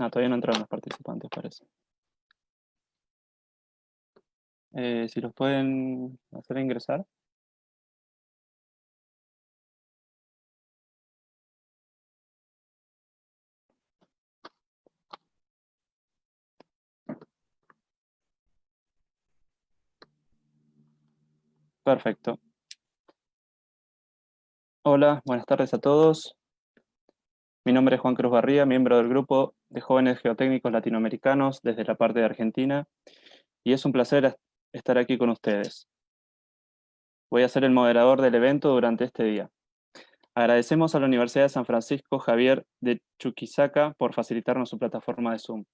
No, todavía no entraron los participantes, parece. Si los pueden hacer ingresar. Perfecto. Hola, buenas tardes a todos. Mi nombre es Juan Cruz Barría, miembro del grupo de jóvenes geotécnicos latinoamericanos desde la parte de Argentina, y es un placer estar aquí con ustedes. Voy a ser el moderador del evento durante este día. Agradecemos a la Universidad de San Francisco Javier de Chuquisaca por facilitarnos su plataforma de Zoom.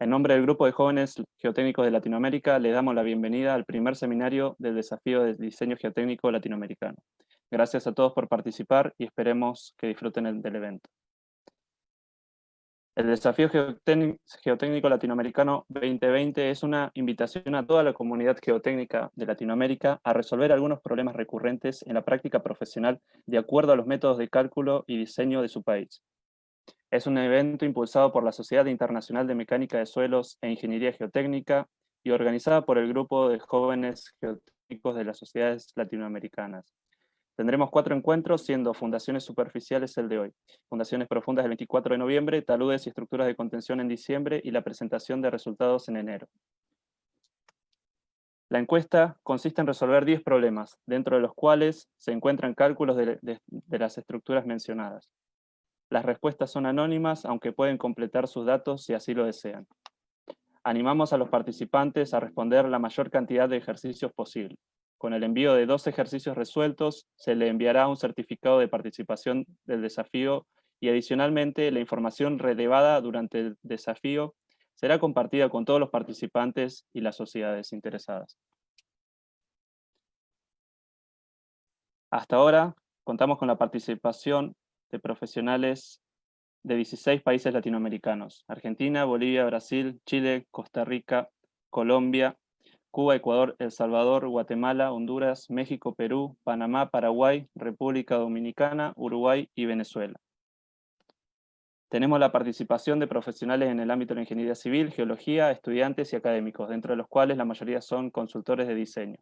En nombre del grupo de jóvenes geotécnicos de Latinoamérica, le damos la bienvenida al primer seminario del desafío de diseño geotécnico latinoamericano. Gracias a todos por participar y esperemos que disfruten del evento. El Desafío Geotécnico Latinoamericano 2020 es una invitación a toda la comunidad geotécnica de Latinoamérica a resolver algunos problemas recurrentes en la práctica profesional de acuerdo a los métodos de cálculo y diseño de su país. Es un evento impulsado por la Sociedad Internacional de Mecánica de Suelos e Ingeniería Geotécnica y organizada por el Grupo de Jóvenes Geotécnicos de las Sociedades Latinoamericanas. Tendremos 4 encuentros, siendo fundaciones superficiales el de hoy, fundaciones profundas el 24 de noviembre, taludes y estructuras de contención en diciembre y la presentación de resultados en enero. La encuesta consiste en resolver 10 problemas, dentro de los cuales se encuentran cálculos de las estructuras mencionadas. Las respuestas son anónimas, aunque pueden completar sus datos si así lo desean. Animamos a los participantes a responder la mayor cantidad de ejercicios posible. Con el envío de 2 ejercicios resueltos, se le enviará un certificado de participación del desafío y adicionalmente la información relevada durante el desafío será compartida con todos los participantes y las sociedades interesadas. Hasta ahora, contamos con la participación de profesionales de 16 países latinoamericanos: Argentina, Bolivia, Brasil, Chile, Costa Rica, Colombia, Cuba, Ecuador, El Salvador, Guatemala, Honduras, México, Perú, Panamá, Paraguay, República Dominicana, Uruguay y Venezuela. Tenemos la participación de profesionales en el ámbito de la ingeniería civil, geología, estudiantes y académicos, dentro de los cuales la mayoría son consultores de diseño.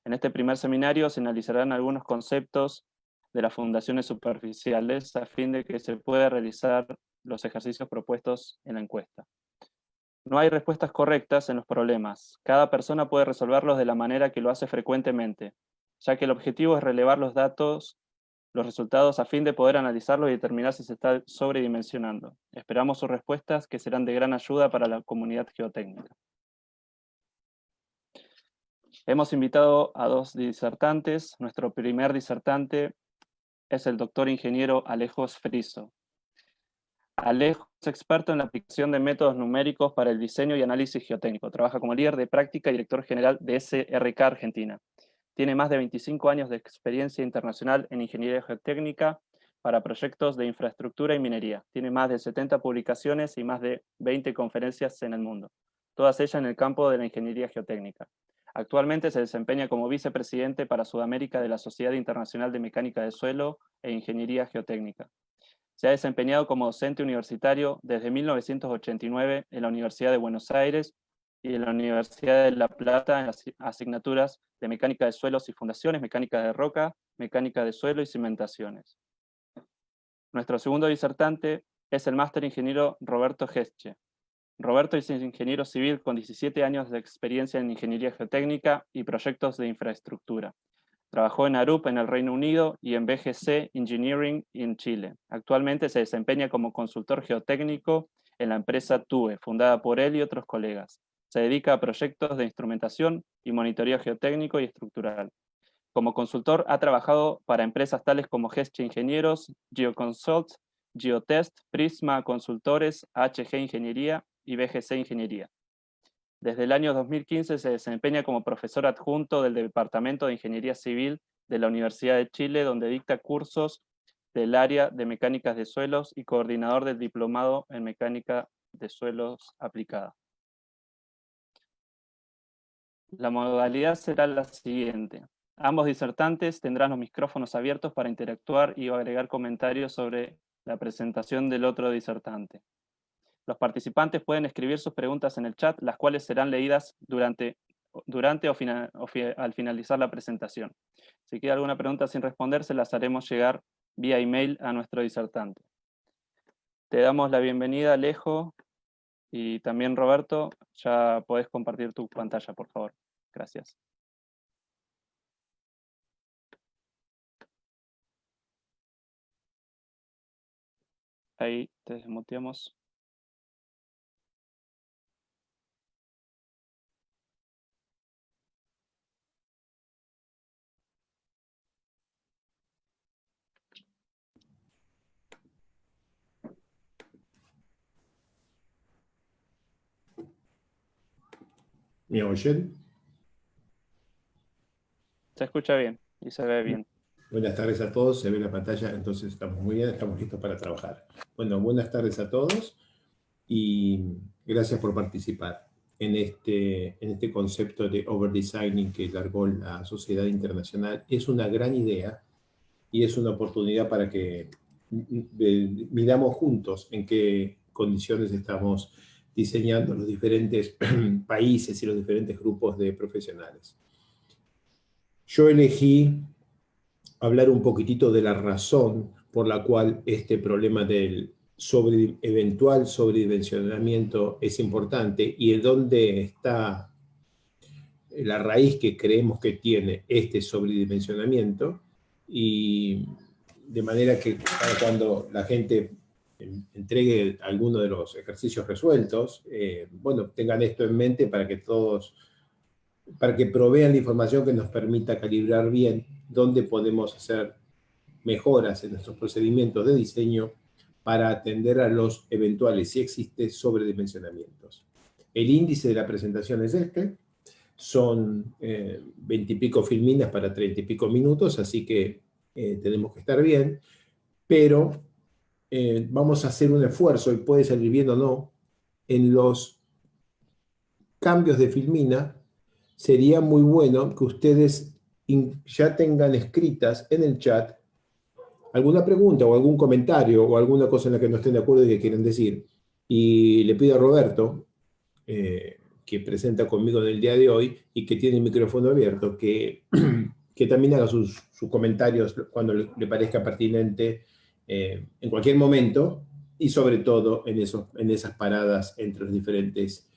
En este primer seminario se analizarán algunos conceptos de las fundaciones superficiales a fin de que se pueda realizar los ejercicios propuestos en la encuesta. No hay respuestas correctas en los problemas. Cada persona puede resolverlos de la manera que lo hace frecuentemente, ya que el objetivo es relevar los datos, los resultados a fin de poder analizarlos y determinar si se está sobredimensionando. Esperamos sus respuestas, que serán de gran ayuda para la comunidad geotécnica. Hemos invitado a 2 disertantes. Nuestro primer disertante es el doctor ingeniero Alejo Friso. Alejo es experto en la aplicación de métodos numéricos para el diseño y análisis geotécnico. Trabaja como líder de práctica y director general de SRK Argentina. Tiene más de 25 años de experiencia internacional en ingeniería geotécnica para proyectos de infraestructura y minería. Tiene más de 70 publicaciones y más de 20 conferencias en el mundo, todas ellas en el campo de la ingeniería geotécnica. Actualmente se desempeña como vicepresidente para Sudamérica de la Sociedad Internacional de Mecánica de Suelo e Ingeniería Geotécnica. Se ha desempeñado como docente universitario desde 1989 en la Universidad de Buenos Aires y en la Universidad de La Plata en las asignaturas de Mecánica de Suelos y Fundaciones, Mecánica de Roca, Mecánica de Suelo y Cimentaciones. Nuestro segundo disertante es el máster ingeniero Roberto Gesche. Roberto es ingeniero civil con 17 años de experiencia en ingeniería geotécnica y proyectos de infraestructura. Trabajó en Arup en el Reino Unido y en BGC Engineering en Chile. Actualmente se desempeña como consultor geotécnico en la empresa TUE, fundada por él y otros colegas. Se dedica a proyectos de instrumentación y monitoreo geotécnico y estructural. Como consultor ha trabajado para empresas tales como Gesche Ingenieros, GeoConsult, Geotest, Prisma Consultores, HG Ingeniería y BGC Ingeniería. Desde el año 2015 se desempeña como profesor adjunto del Departamento de Ingeniería Civil de la Universidad de Chile, donde dicta cursos del área de mecánicas de suelos y coordinador del diplomado en mecánica de suelos aplicada. La modalidad será la siguiente. Ambos disertantes tendrán los micrófonos abiertos para interactuar y agregar comentarios sobre la presentación del otro disertante. Los participantes pueden escribir sus preguntas en el chat, las cuales serán leídas durante al finalizar la presentación. Si queda alguna pregunta sin responder, se las haremos llegar vía email a nuestro disertante. Te damos la bienvenida, Alejo, y también Roberto. Ya podés compartir tu pantalla, por favor. Gracias. Ahí te desmuteamos. ¿Me oyen? Se escucha bien y se ve bien. Buenas tardes a todos, se ve la pantalla, entonces estamos muy bien, estamos listos para trabajar. Bueno, buenas tardes a todos y gracias por participar en este concepto de overdesigning que largó la Sociedad Internacional. Es una gran idea y es una oportunidad para que miramos juntos en qué condiciones estamos diseñando los diferentes países y los diferentes grupos de profesionales. Yo elegí hablar un poquitito de la razón por la cual este problema del eventual sobredimensionamiento es importante y en dónde está la raíz que creemos que tiene este sobredimensionamiento, y de manera que cuando la gente entregue alguno de los ejercicios resueltos, bueno, tengan esto en mente para que provean la información que nos permita calibrar bien dónde podemos hacer mejoras en nuestros procedimientos de diseño para atender a los eventuales, si existe, sobredimensionamientos. El índice de la presentación es este. Son 20 y pico filminas para 30 y pico minutos, así que tenemos que estar bien, pero vamos a hacer un esfuerzo, y puede salir bien o no, en los cambios de filmina. Sería muy bueno que ustedes ya tengan escritas en el chat alguna pregunta o algún comentario o alguna cosa en la que no estén de acuerdo y que quieran decir. Y le pido a Roberto, que presenta conmigo en el día de hoy y que tiene el micrófono abierto, que también haga sus comentarios cuando le parezca pertinente, en cualquier momento, y sobre todo en esas paradas entre los diferentes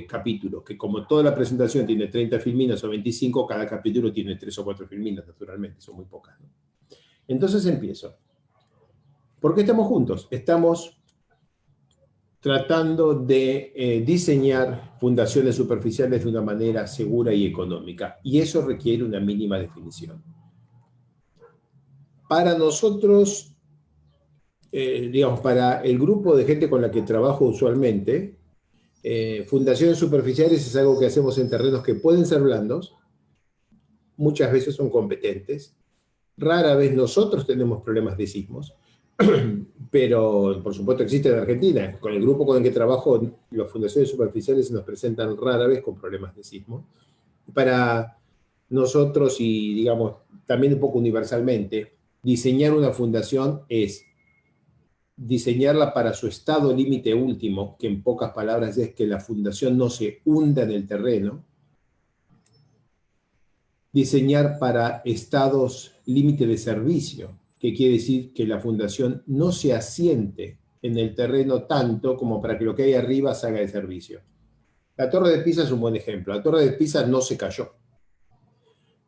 capítulos, que como toda la presentación tiene 30 filminas o 25, cada capítulo tiene 3 o 4 filminas, naturalmente, son muy pocas, ¿no? Entonces empiezo. ¿Por qué estamos juntos? Estamos tratando de diseñar fundaciones superficiales de una manera segura y económica, y eso requiere una mínima definición. Para nosotros, digamos, para el grupo de gente con la que trabajo usualmente, fundaciones superficiales es algo que hacemos en terrenos que pueden ser blandos, muchas veces son competentes, rara vez nosotros tenemos problemas de sismos, pero por supuesto existe en Argentina. Con el grupo con el que trabajo, las fundaciones superficiales se nos presentan rara vez con problemas de sismo. Para nosotros, y digamos también un poco universalmente, diseñar una fundación es diseñarla para su estado límite último, que en pocas palabras es que la fundación no se hunda en el terreno. Diseñar para estados límite de servicio, que quiere decir que la fundación no se asiente en el terreno tanto como para que lo que hay arriba se haga de servicio. La Torre de Pisa es un buen ejemplo. La Torre de Pisa no se cayó,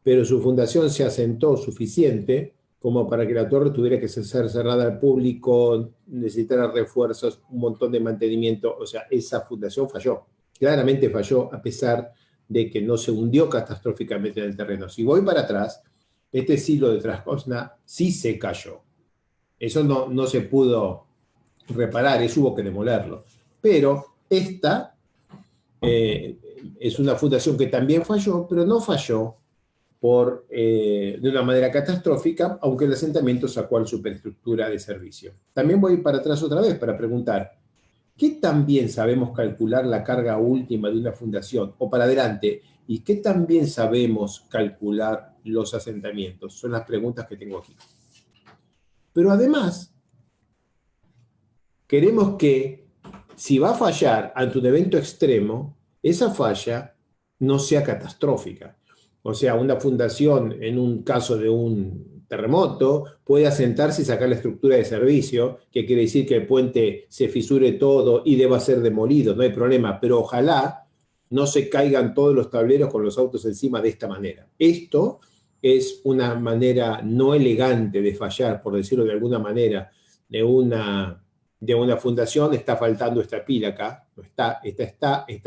pero su fundación se asentó suficiente como para que la torre tuviera que ser cerrada al público, necesitara refuerzos, un montón de mantenimiento. O sea, esa fundación falló. Claramente falló, a pesar de que no se hundió catastróficamente en el terreno. Si voy para atrás, este silo de Trascosna sí se cayó. Eso no se pudo reparar, eso hubo que demolerlo. Pero esta es una fundación que también falló, pero no falló de una manera catastrófica, aunque el asentamiento sacó a la superestructura de servicio. También voy para atrás otra vez para preguntar, ¿qué tan bien sabemos calcular la carga última de una fundación? O para adelante, ¿y qué tan bien sabemos calcular los asentamientos? Son las preguntas que tengo aquí. Pero además, queremos que Si va a fallar ante un evento extremo, esa falla no sea catastrófica. O sea, una fundación, en un caso de un terremoto, puede asentarse y sacar la estructura de servicio, que quiere decir que el puente se fisure todo y deba ser demolido, no hay problema, pero ojalá no se caigan todos los tableros con los autos encima de esta manera. Esto es una manera no elegante de fallar, por decirlo de alguna manera, de una fundación. Está faltando esta pila acá, no está, esta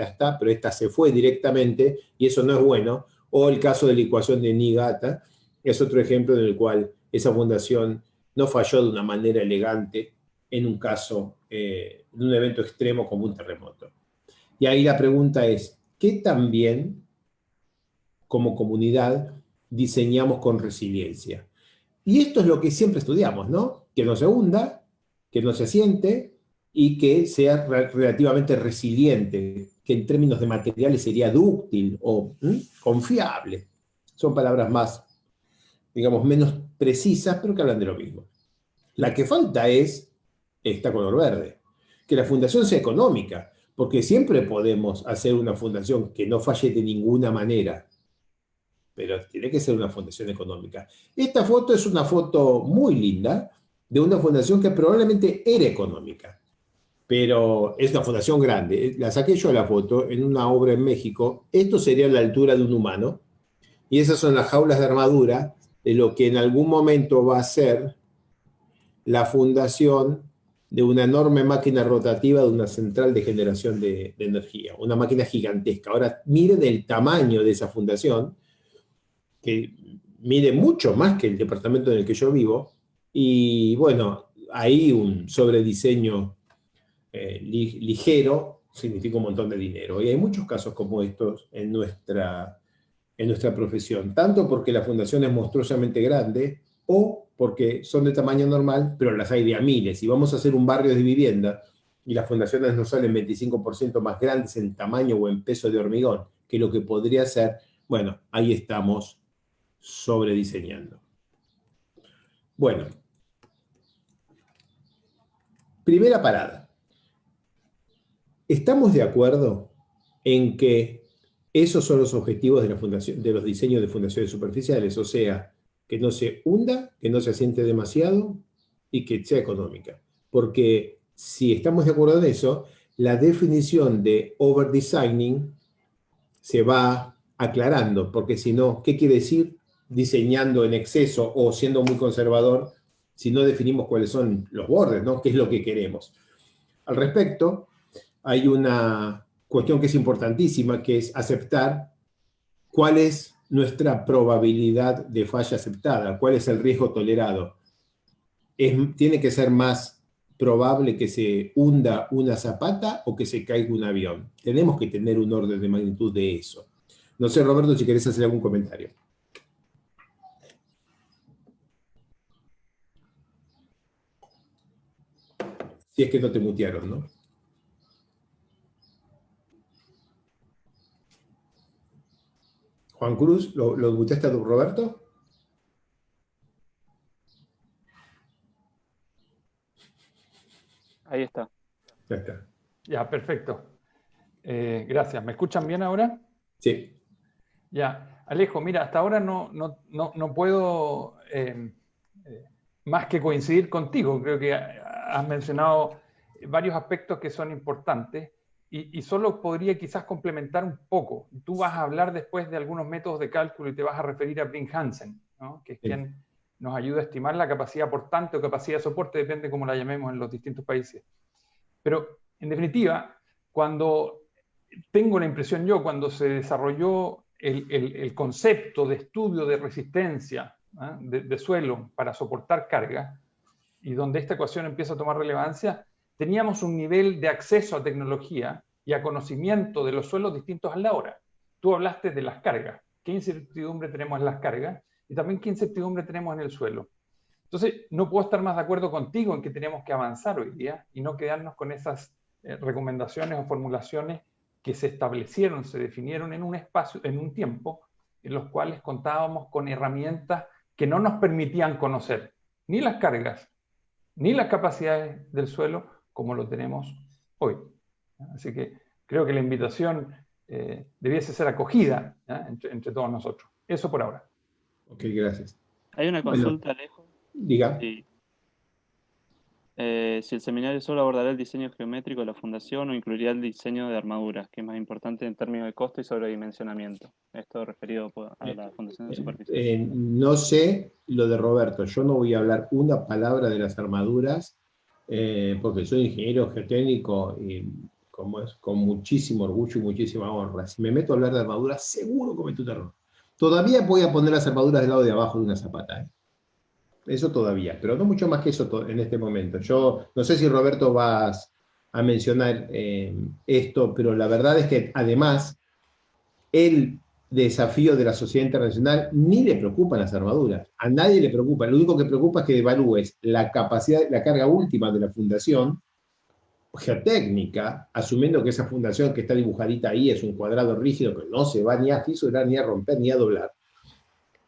está, pero esta se fue directamente y eso no es bueno. O el caso de la ecuación de Niigata es otro ejemplo en el cual esa fundación no falló de una manera elegante en un caso, en un evento extremo como un terremoto. Y ahí la pregunta es, ¿qué también como comunidad diseñamos con resiliencia? Y esto es lo que siempre estudiamos, ¿no? Que no se hunda, que no se asiente y que sea relativamente resiliente, que en términos de materiales sería dúctil o confiable. Son palabras más, digamos, menos precisas, pero que hablan de lo mismo. La que falta es esta color verde, que la fundación sea económica, porque siempre podemos hacer una fundación que no falle de ninguna manera, pero tiene que ser una fundación económica. Esta foto es una foto muy linda de una fundación que probablemente era económica, pero es una fundación grande. La saqué yo la foto en una obra en México. Esto sería la altura de un humano, y esas son las jaulas de armadura de lo que en algún momento va a ser la fundación de una enorme máquina rotativa de una central de generación de energía, una máquina gigantesca. Ahora, miren el tamaño de esa fundación, que mide mucho más que el departamento en el que yo vivo, y bueno, ahí un sobrediseño ligero significa un montón de dinero. Y hay muchos casos como estos en nuestra profesión, tanto porque la fundación es monstruosamente grande o porque son de tamaño normal, pero las hay de a miles. Y vamos a hacer un barrio de vivienda y las fundaciones nos salen 25% más grandes en tamaño o en peso de hormigón que lo que podría ser. Bueno, ahí estamos sobrediseñando. Bueno, primera parada. ¿Estamos de acuerdo en que esos son los objetivos de la fundación, de los diseños de fundaciones superficiales? O sea, que no se hunda, que no se asiente demasiado y que sea económica. Porque si estamos de acuerdo en eso, la definición de overdesigning se va aclarando, porque si no, ¿qué quiere decir diseñando en exceso o siendo muy conservador si no definimos cuáles son los bordes, ¿no? ¿Qué es lo que queremos? Al respecto, hay una cuestión que es importantísima, que es aceptar cuál es nuestra probabilidad de falla aceptada, cuál es el riesgo tolerado. ¿Tiene que ser más probable que se hunda una zapata o que se caiga un avión? Tenemos que tener un orden de magnitud de eso. No sé, Roberto, si querés hacer algún comentario. Si es que no te mutearon, ¿no? Juan Cruz, ¿lo muteaste a tu Roberto? Ahí está. Ya está. Ya, perfecto. Gracias. ¿Me escuchan bien ahora? Sí. Ya. Alejo, mira, hasta ahora no puedo más que coincidir contigo. Creo que has mencionado varios aspectos que son importantes y solo podría quizás complementar un poco. Tú vas a hablar después de algunos métodos de cálculo y te vas a referir a Brink Hansen, ¿no? Que es quien nos ayuda a estimar la capacidad portante o capacidad de soporte, depende cómo la llamemos en los distintos países. Pero, en definitiva, cuando tengo la impresión yo, cuando se desarrolló el concepto de estudio de resistencia de suelo para soportar carga, y donde esta ecuación empieza a tomar relevancia, teníamos un nivel de acceso a tecnología y a conocimiento de los suelos distintos a la hora. Tú hablaste de las cargas. ¿Qué incertidumbre tenemos en las cargas? Y también qué incertidumbre tenemos en el suelo. Entonces, no puedo estar más de acuerdo contigo en que tenemos que avanzar hoy día y no quedarnos con esas recomendaciones o formulaciones que se establecieron, se definieron en un espacio, en un tiempo, en los cuales contábamos con herramientas que no nos permitían conocer ni las cargas, ni las capacidades del suelo como lo tenemos hoy. Así que creo que la invitación debiese ser acogida entre todos nosotros. Eso por ahora. Ok, gracias. Hay una consulta, Alejo. Diga. Sí. Si el seminario solo abordará el diseño geométrico de la fundación o incluiría el diseño de armaduras, que es más importante en términos de costo y sobredimensionamiento. Esto referido a la fundación de superficie. No sé lo de Roberto. Yo no voy a hablar una palabra de las armaduras, porque soy ingeniero geotécnico y con muchísimo orgullo y muchísima honra. Si me meto a hablar de armaduras, seguro cometo un error. Todavía voy a poner las armaduras del lado de abajo de una zapata, ¿eh? Eso todavía, pero no mucho más que eso en este momento. Yo no sé si Roberto vas a mencionar esto, pero la verdad es que además el desafío de la sociedad internacional ni le preocupan las armaduras, a nadie le preocupa. Lo único que preocupa es que evalúes la capacidad, la carga última de la fundación geotécnica, asumiendo que esa fundación que está dibujadita ahí es un cuadrado rígido que no se va ni a fisurar, ni a romper, ni a doblar.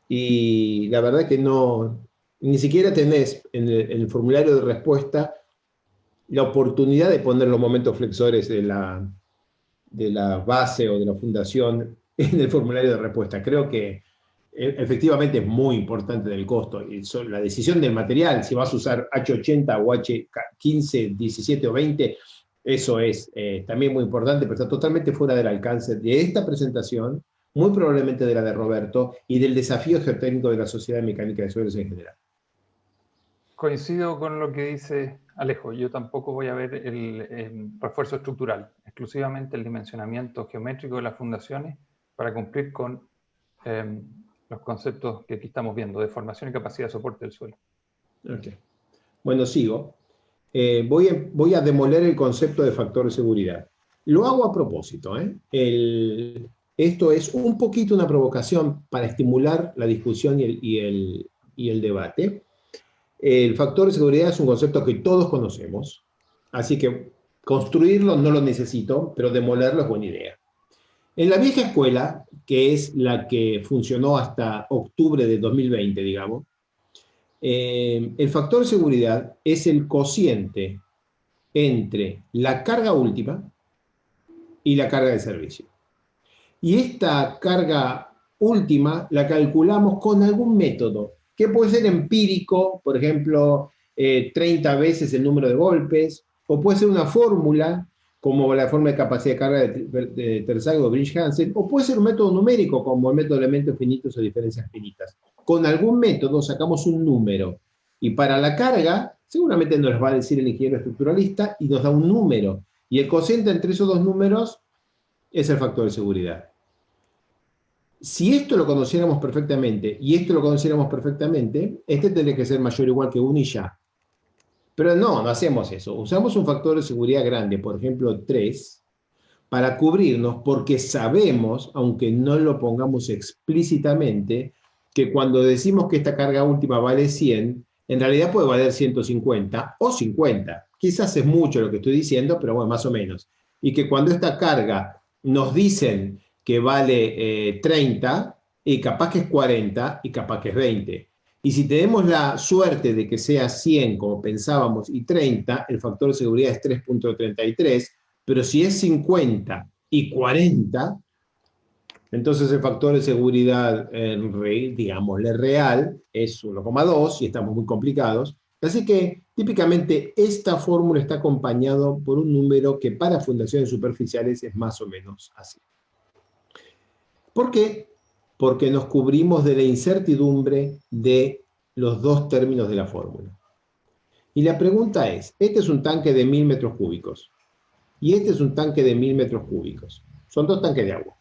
Y la verdad es que ni siquiera tenés en el formulario de respuesta la oportunidad de poner los momentos flexores de la base o de la fundación en el formulario de respuesta. Creo que efectivamente es muy importante del costo. Y la decisión del material, si vas a usar H80 o H15, 17 o 20, eso es también muy importante, pero está totalmente fuera del alcance de esta presentación, muy probablemente de la de Roberto, y del desafío geotécnico de la Sociedad Mecánica de Suelos en general. Coincido con lo que dice Alejo. Yo tampoco voy a ver el refuerzo estructural, exclusivamente el dimensionamiento geométrico de las fundaciones para cumplir con los conceptos que aquí estamos viendo, de formación y capacidad de soporte del suelo. Okay. Bueno, sigo. Voy a demoler el concepto de factor de seguridad. Lo hago a propósito. Esto es un poquito una provocación para estimular la discusión y el debate. El factor de seguridad es un concepto que todos conocemos, así que construirlo no lo necesito, pero demolerlo es buena idea. En la vieja escuela, que es la que funcionó hasta octubre de 2020, digamos, el factor de seguridad es el cociente entre la carga última y la carga de servicio. Y esta carga última la calculamos con algún método, que puede ser empírico, por ejemplo, 30 veces el número de golpes, o puede ser una fórmula, como la forma de capacidad de carga de Terzaghi o Brinch-Hansen, o puede ser un método numérico, como el método de elementos finitos o diferencias finitas. Con algún método sacamos un número, y para la carga, seguramente nos va a decir el ingeniero estructuralista, y nos da un número, y el cociente entre esos dos números es el factor de seguridad. Si esto lo conociéramos perfectamente y esto lo conociéramos perfectamente, este tendría que ser mayor o igual que 1 y ya. Pero no hacemos eso. Usamos un factor de seguridad grande, por ejemplo 3, para cubrirnos porque sabemos, aunque no lo pongamos explícitamente, que cuando decimos que esta carga última vale 100, en realidad puede valer 150 o 50. Quizás es mucho lo que estoy diciendo, pero bueno, más o menos. Y que cuando esta carga nos dicen que vale 30, y capaz que es 40, y capaz que es 20. Y si tenemos la suerte de que sea 100, como pensábamos, y 30, el factor de seguridad es 3.33, pero si es 50 y 40, entonces el factor de seguridad, digámosle real, es 1,2, y estamos muy complicados. Así que, típicamente, esta fórmula está acompañado por un número que para fundaciones superficiales es más o menos así. ¿Por qué? Porque nos cubrimos de la incertidumbre de los dos términos de la fórmula. Y la pregunta es, este es un tanque de 1000 metros cúbicos y este es un tanque de 1000 metros cúbicos. Son dos tanques de agua.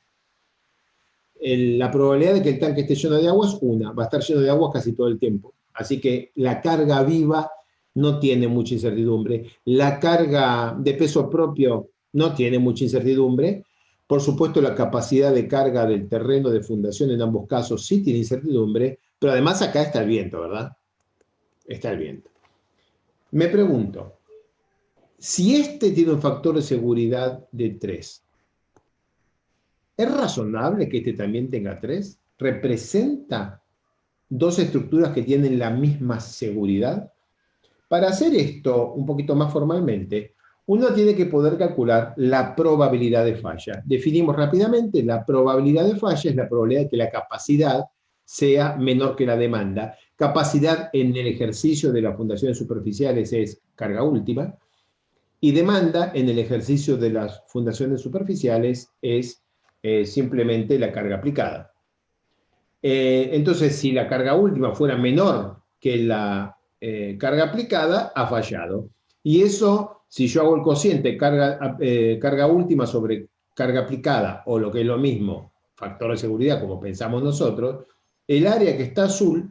La probabilidad de que el tanque esté lleno de agua es 1. Va a estar lleno de agua casi todo el tiempo. Así que la carga viva no tiene mucha incertidumbre. La carga de peso propio no tiene mucha incertidumbre. Por supuesto, la capacidad de carga del terreno de fundación en ambos casos sí tiene incertidumbre, pero además acá está el viento, ¿verdad? Está el viento. Me pregunto, si este tiene un factor de seguridad de 3, ¿es razonable que este también tenga 3? ¿Representa dos estructuras que tienen la misma seguridad? Para hacer esto un poquito más formalmente, uno tiene que poder calcular la probabilidad de falla. Definimos rápidamente, la probabilidad de falla es la probabilidad de que la capacidad sea menor que la demanda. Capacidad en el ejercicio de las fundaciones superficiales es carga última, y demanda en el ejercicio de las fundaciones superficiales es simplemente la carga aplicada. Entonces, si la carga última fuera menor que la carga aplicada, ha fallado. Y eso, si yo hago el cociente carga última sobre carga aplicada, o lo que es lo mismo, factor de seguridad, como pensamos nosotros, el área que está azul,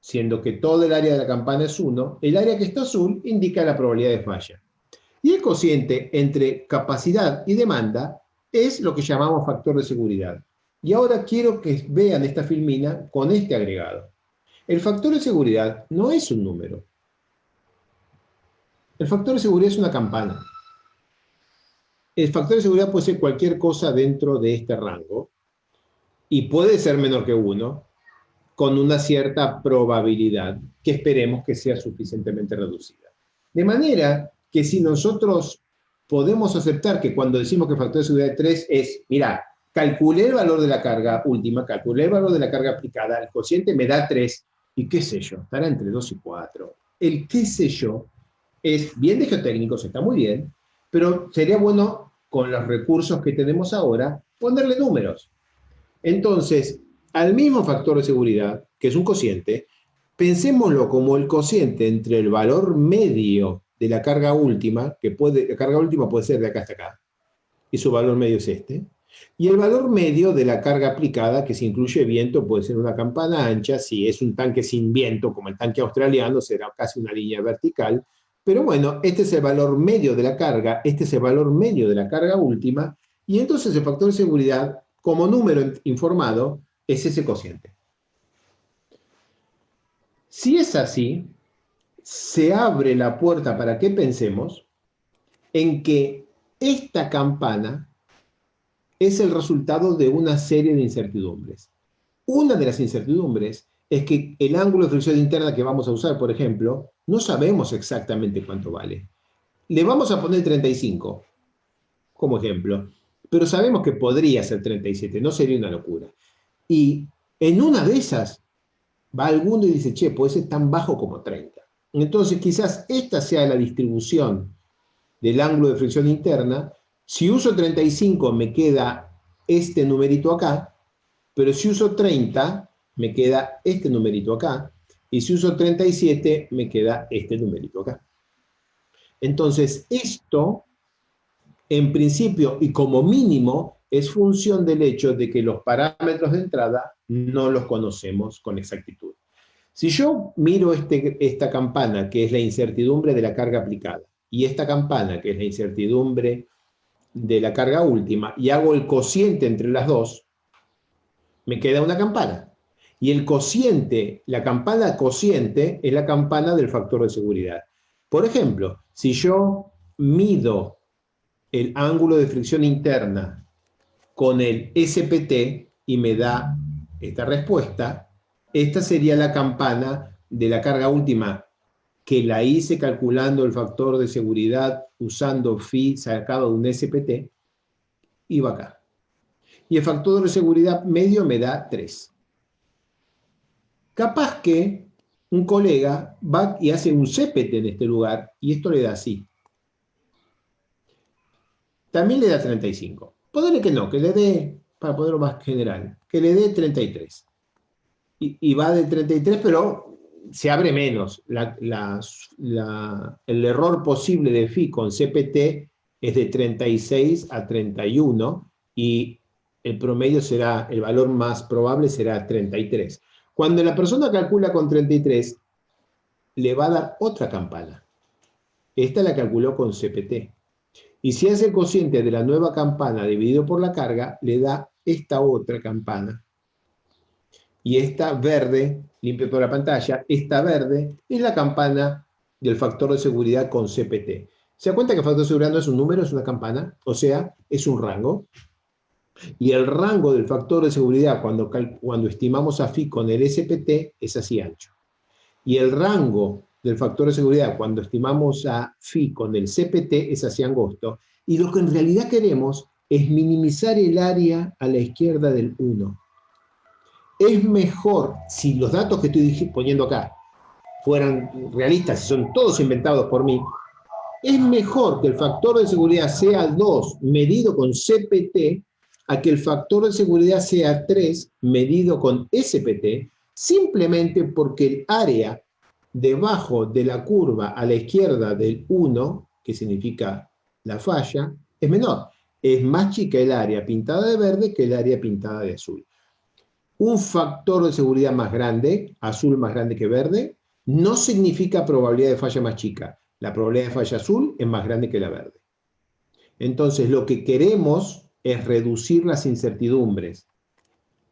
siendo que todo el área de la campana es 1, el área que está azul indica la probabilidad de falla. Y el cociente entre capacidad y demanda es lo que llamamos factor de seguridad. Y ahora quiero que vean esta filmina con este agregado. El factor de seguridad no es un número. El factor de seguridad es una campana. El factor de seguridad puede ser cualquier cosa dentro de este rango y puede ser menor que 1 con una cierta probabilidad que esperemos que sea suficientemente reducida. De manera que si nosotros podemos aceptar que cuando decimos que el factor de seguridad de 3 es, mira, calculé el valor de la carga última, calculé el valor de la carga aplicada, el cociente me da 3, y qué sé yo, estará entre 2 y 4. El qué sé yo es bien de geotécnicos, está muy bien, pero sería bueno, con los recursos que tenemos ahora, ponerle números. Entonces, al mismo factor de seguridad, que es un cociente, pensémoslo como el cociente entre el valor medio de la carga última, la carga última puede ser de acá hasta acá, y su valor medio es este, y el valor medio de la carga aplicada, que si incluye viento puede ser una campana ancha, si es un tanque sin viento, como el tanque australiano, será casi una línea vertical, pero bueno, este es el valor medio de la carga, este es el valor medio de la carga última, y entonces el factor de seguridad, como número informado, es ese cociente. Si es así, se abre la puerta para que pensemos en que esta campana es el resultado de una serie de incertidumbres. Una de las incertidumbres es que el ángulo de fricción interna que vamos a usar, por ejemplo, no sabemos exactamente cuánto vale. Le vamos a poner 35 como ejemplo, pero sabemos que podría ser 37, no sería una locura. Y en una de esas va alguno y dice, che, puede ser tan bajo como 30. Entonces quizás esta sea la distribución del ángulo de fricción interna. Si uso 35 me queda este numerito acá, pero si uso 30 me queda este numerito acá, y si uso 37 me queda este numerito acá. Entonces esto, en principio y como mínimo, es función del hecho de que los parámetros de entrada no los conocemos con exactitud. Si yo miro esta campana, que es la incertidumbre de la carga aplicada, y esta campana, que es la incertidumbre de la carga última, y hago el cociente entre las dos, me queda una campana. Y el cociente, la campana cociente, es la campana del factor de seguridad. Por ejemplo, si yo mido el ángulo de fricción interna con el SPT y me da esta respuesta, esta sería la campana de la carga última que la hice calculando el factor de seguridad usando phi sacado de un SPT, y va acá. Y el factor de seguridad medio me da 3. Capaz que un colega va y hace un CPT en este lugar, y esto le da así. También le da 35. Podele que no, que le dé, para ponerlo más general, que le dé 33. Y va de 33, pero se abre menos. El error posible de phi con CPT es de 36 a 31, y el promedio será, el valor más probable será 33. Cuando la persona calcula con 33, le va a dar otra campana. Esta la calculó con CPT. Y si hace el cociente de la nueva campana dividido por la carga, le da esta otra campana. Y esta verde, limpio toda la pantalla, esta verde es la campana del factor de seguridad con CPT. ¿Se da cuenta que el factor de seguridad no es un número, es una campana? O sea, es un rango. Y el rango del factor de seguridad cuando estimamos a phi con el SPT es así ancho. Y el rango del factor de seguridad cuando estimamos a phi con el CPT es hacia angosto, y lo que en realidad queremos es minimizar el área a la izquierda del 1. Es mejor, si los datos que estoy poniendo acá fueran realistas, si son todos inventados por mí, es mejor que el factor de seguridad sea 2 medido con CPT a que el factor de seguridad sea 3 medido con SPT, simplemente porque el área debajo de la curva a la izquierda del 1, que significa la falla, es menor. Es más chica el área pintada de verde que el área pintada de azul. Un factor de seguridad más grande, azul más grande que verde, no significa probabilidad de falla más chica. La probabilidad de falla azul es más grande que la verde. Entonces, lo que queremos es reducir las incertidumbres,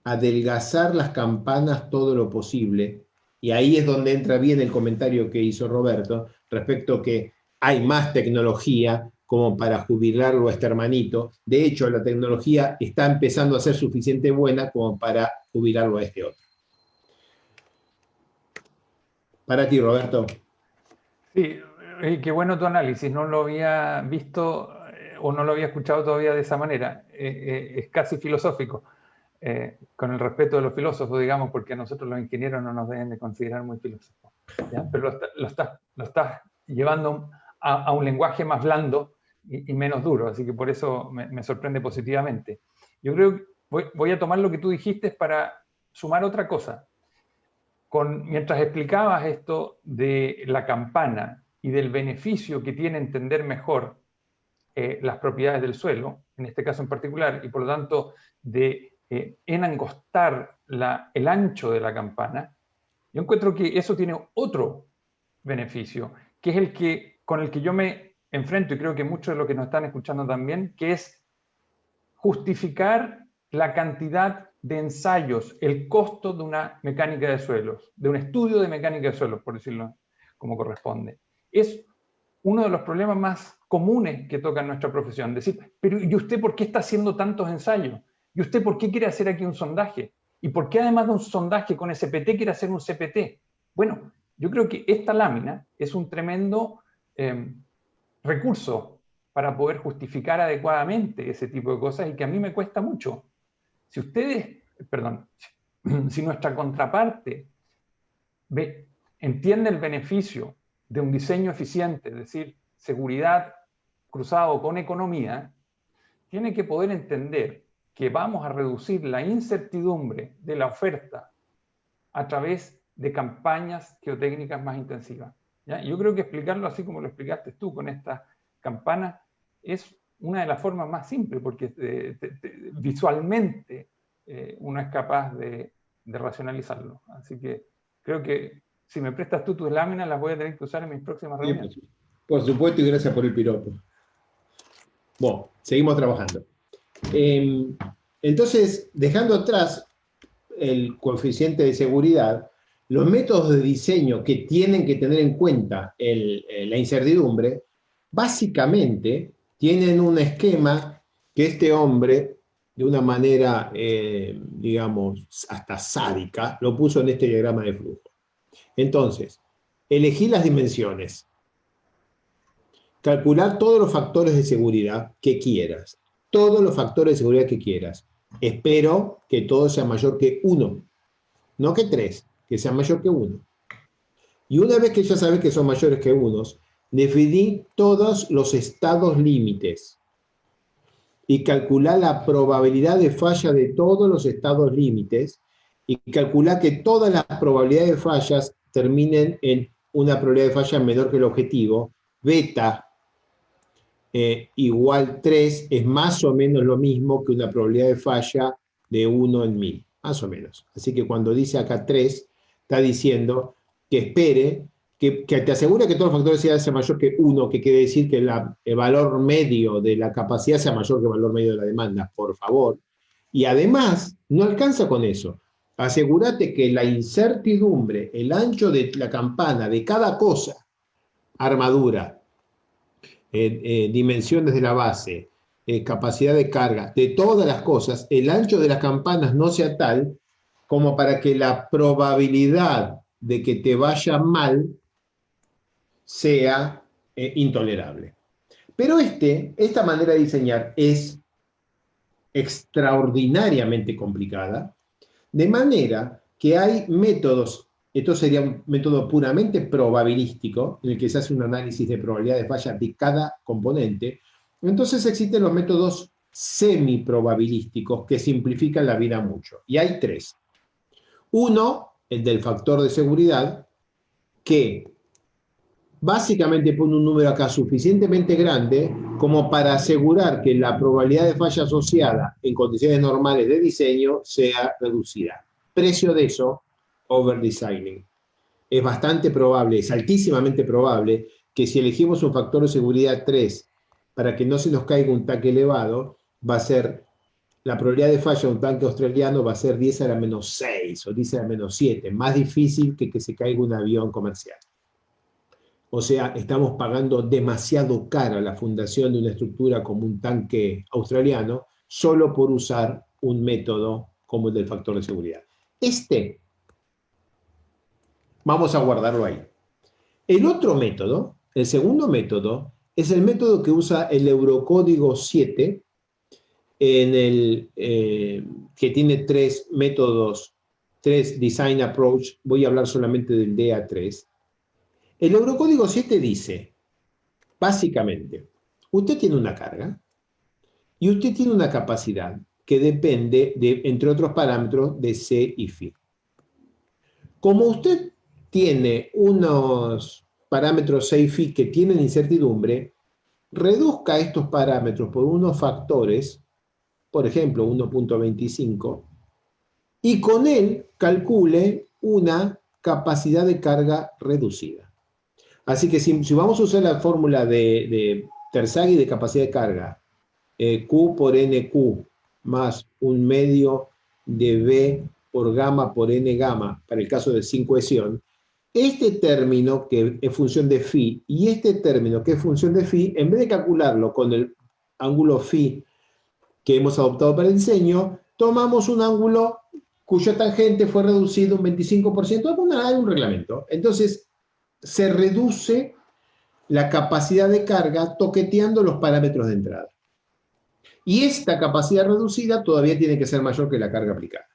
adelgazar las campanas todo lo posible, y ahí es donde entra bien el comentario que hizo Roberto respecto a que hay más tecnología como para jubilarlo a este hermanito. De hecho, la tecnología está empezando a ser suficiente buena como para jubilarlo a este otro. Para ti, Roberto. Sí, qué bueno tu análisis. No lo había visto o no lo había escuchado todavía de esa manera. Es casi filosófico, con el respeto de los filósofos, digamos, porque a nosotros los ingenieros no nos deben de considerar muy filósofos, ¿ya? Pero lo estás llevando a un lenguaje más blando y menos duro, así que por eso me sorprende positivamente. Yo creo que voy a tomar lo que tú dijiste para sumar otra cosa. Mientras explicabas esto de la campana y del beneficio que tiene entender mejor las propiedades del suelo, en este caso en particular, y por lo tanto de enangostar el ancho de la campana, yo encuentro que eso tiene otro beneficio, que es con el que yo me enfrento, y creo que muchos de los que nos están escuchando también, que es justificar la cantidad de ensayos, el costo de una mecánica de suelos, de un estudio de mecánica de suelos, por decirlo como corresponde. Es uno de los problemas más comunes que toca en nuestra profesión. Decir, pero ¿y usted por qué está haciendo tantos ensayos? ¿Y usted por qué quiere hacer aquí un sondaje? ¿Y por qué además de un sondaje con SPT quiere hacer un CPT? Bueno, yo creo que esta lámina es un tremendo recurso para poder justificar adecuadamente ese tipo de cosas y que a mí me cuesta mucho. Si nuestra contraparte entiende el beneficio de un diseño eficiente, es decir, seguridad cruzado con economía, tiene que poder entender que vamos a reducir la incertidumbre de la oferta a través de campañas geotécnicas más intensivas, ¿ya? Yo creo que explicarlo así como lo explicaste tú con esta campana es una de las formas más simples, porque visualmente uno es capaz de racionalizarlo. Así que creo que si me prestas tú tus láminas, las voy a tener que usar en mis próximas reuniones. Por supuesto, y gracias por el piropo. Bueno, seguimos trabajando. Entonces, dejando atrás el coeficiente de seguridad, los métodos de diseño que tienen que tener en cuenta la incertidumbre, básicamente tienen un esquema que este hombre, de una manera, digamos, hasta sádica, lo puso en este diagrama de flujo. Entonces, elegí las dimensiones, calcular todos los factores de seguridad que quieras, todos los factores de seguridad que quieras. Espero que todo sea mayor que 1, no que 3, que sea mayor que 1. Y una vez que ya sabes que son mayores que 1, definí todos los estados límites y calcular la probabilidad de falla de todos los estados límites y calcular que todas las probabilidades de fallas terminen en una probabilidad de falla menor que el objetivo. Beta igual 3 es más o menos lo mismo que una probabilidad de falla de 1 en 1000, más o menos. Así que cuando dice acá 3, está diciendo que espere, que te asegure que todos los factores de seguridad sean mayor que 1, que quiere decir que el valor medio de la capacidad sea mayor que el valor medio de la demanda, por favor. Y además, no alcanza con eso. Asegúrate que la incertidumbre, el ancho de la campana de cada cosa, armadura, dimensiones de la base, capacidad de carga, de todas las cosas, el ancho de las campanas no sea tal como para que la probabilidad de que te vaya mal sea intolerable. Pero esta manera de diseñar es extraordinariamente complicada, de manera que hay métodos, esto sería un método puramente probabilístico, en el que se hace un análisis de probabilidad de falla de cada componente. Entonces existen los métodos semiprobabilísticos que simplifican la vida mucho. Y hay tres. Uno, el del factor de seguridad, que básicamente pone un número acá suficientemente grande como para asegurar que la probabilidad de falla asociada en condiciones normales de diseño sea reducida. Precio de eso, overdesigning. Es bastante probable, es altísimamente probable, que si elegimos un factor de seguridad 3 para que no se nos caiga un tanque elevado, va a ser, la probabilidad de falla de un tanque australiano va a ser 10 a la menos 6 o 10 a la menos 7, más difícil que se caiga un avión comercial. O sea, estamos pagando demasiado cara la fundación de una estructura como un tanque australiano solo por usar un método como el del factor de seguridad. Vamos a guardarlo ahí. El otro método, el segundo método, es el método que usa el Eurocódigo 7, que tiene tres métodos, tres design approach. Voy a hablar solamente del DA3. El Eurocódigo 7 dice, básicamente, usted tiene una carga y usted tiene una capacidad que depende, entre otros parámetros, de C y Φ. Como usted tiene unos parámetros C y Φ que tienen incertidumbre, reduzca estos parámetros por unos factores, por ejemplo, 1.25, y con él calcule una capacidad de carga reducida. Así que si vamos a usar la fórmula de Terzaghi de capacidad de carga, Q por NQ más un medio de B por gamma por N gamma, para el caso de sin cohesión, este término que es función de phi y este término que es función de phi, en vez de calcularlo con el ángulo phi que hemos adoptado para el diseño, tomamos un ángulo cuya tangente fue reducido un 25%, hay un reglamento. Entonces, se reduce la capacidad de carga toqueteando los parámetros de entrada. Y esta capacidad reducida todavía tiene que ser mayor que la carga aplicada.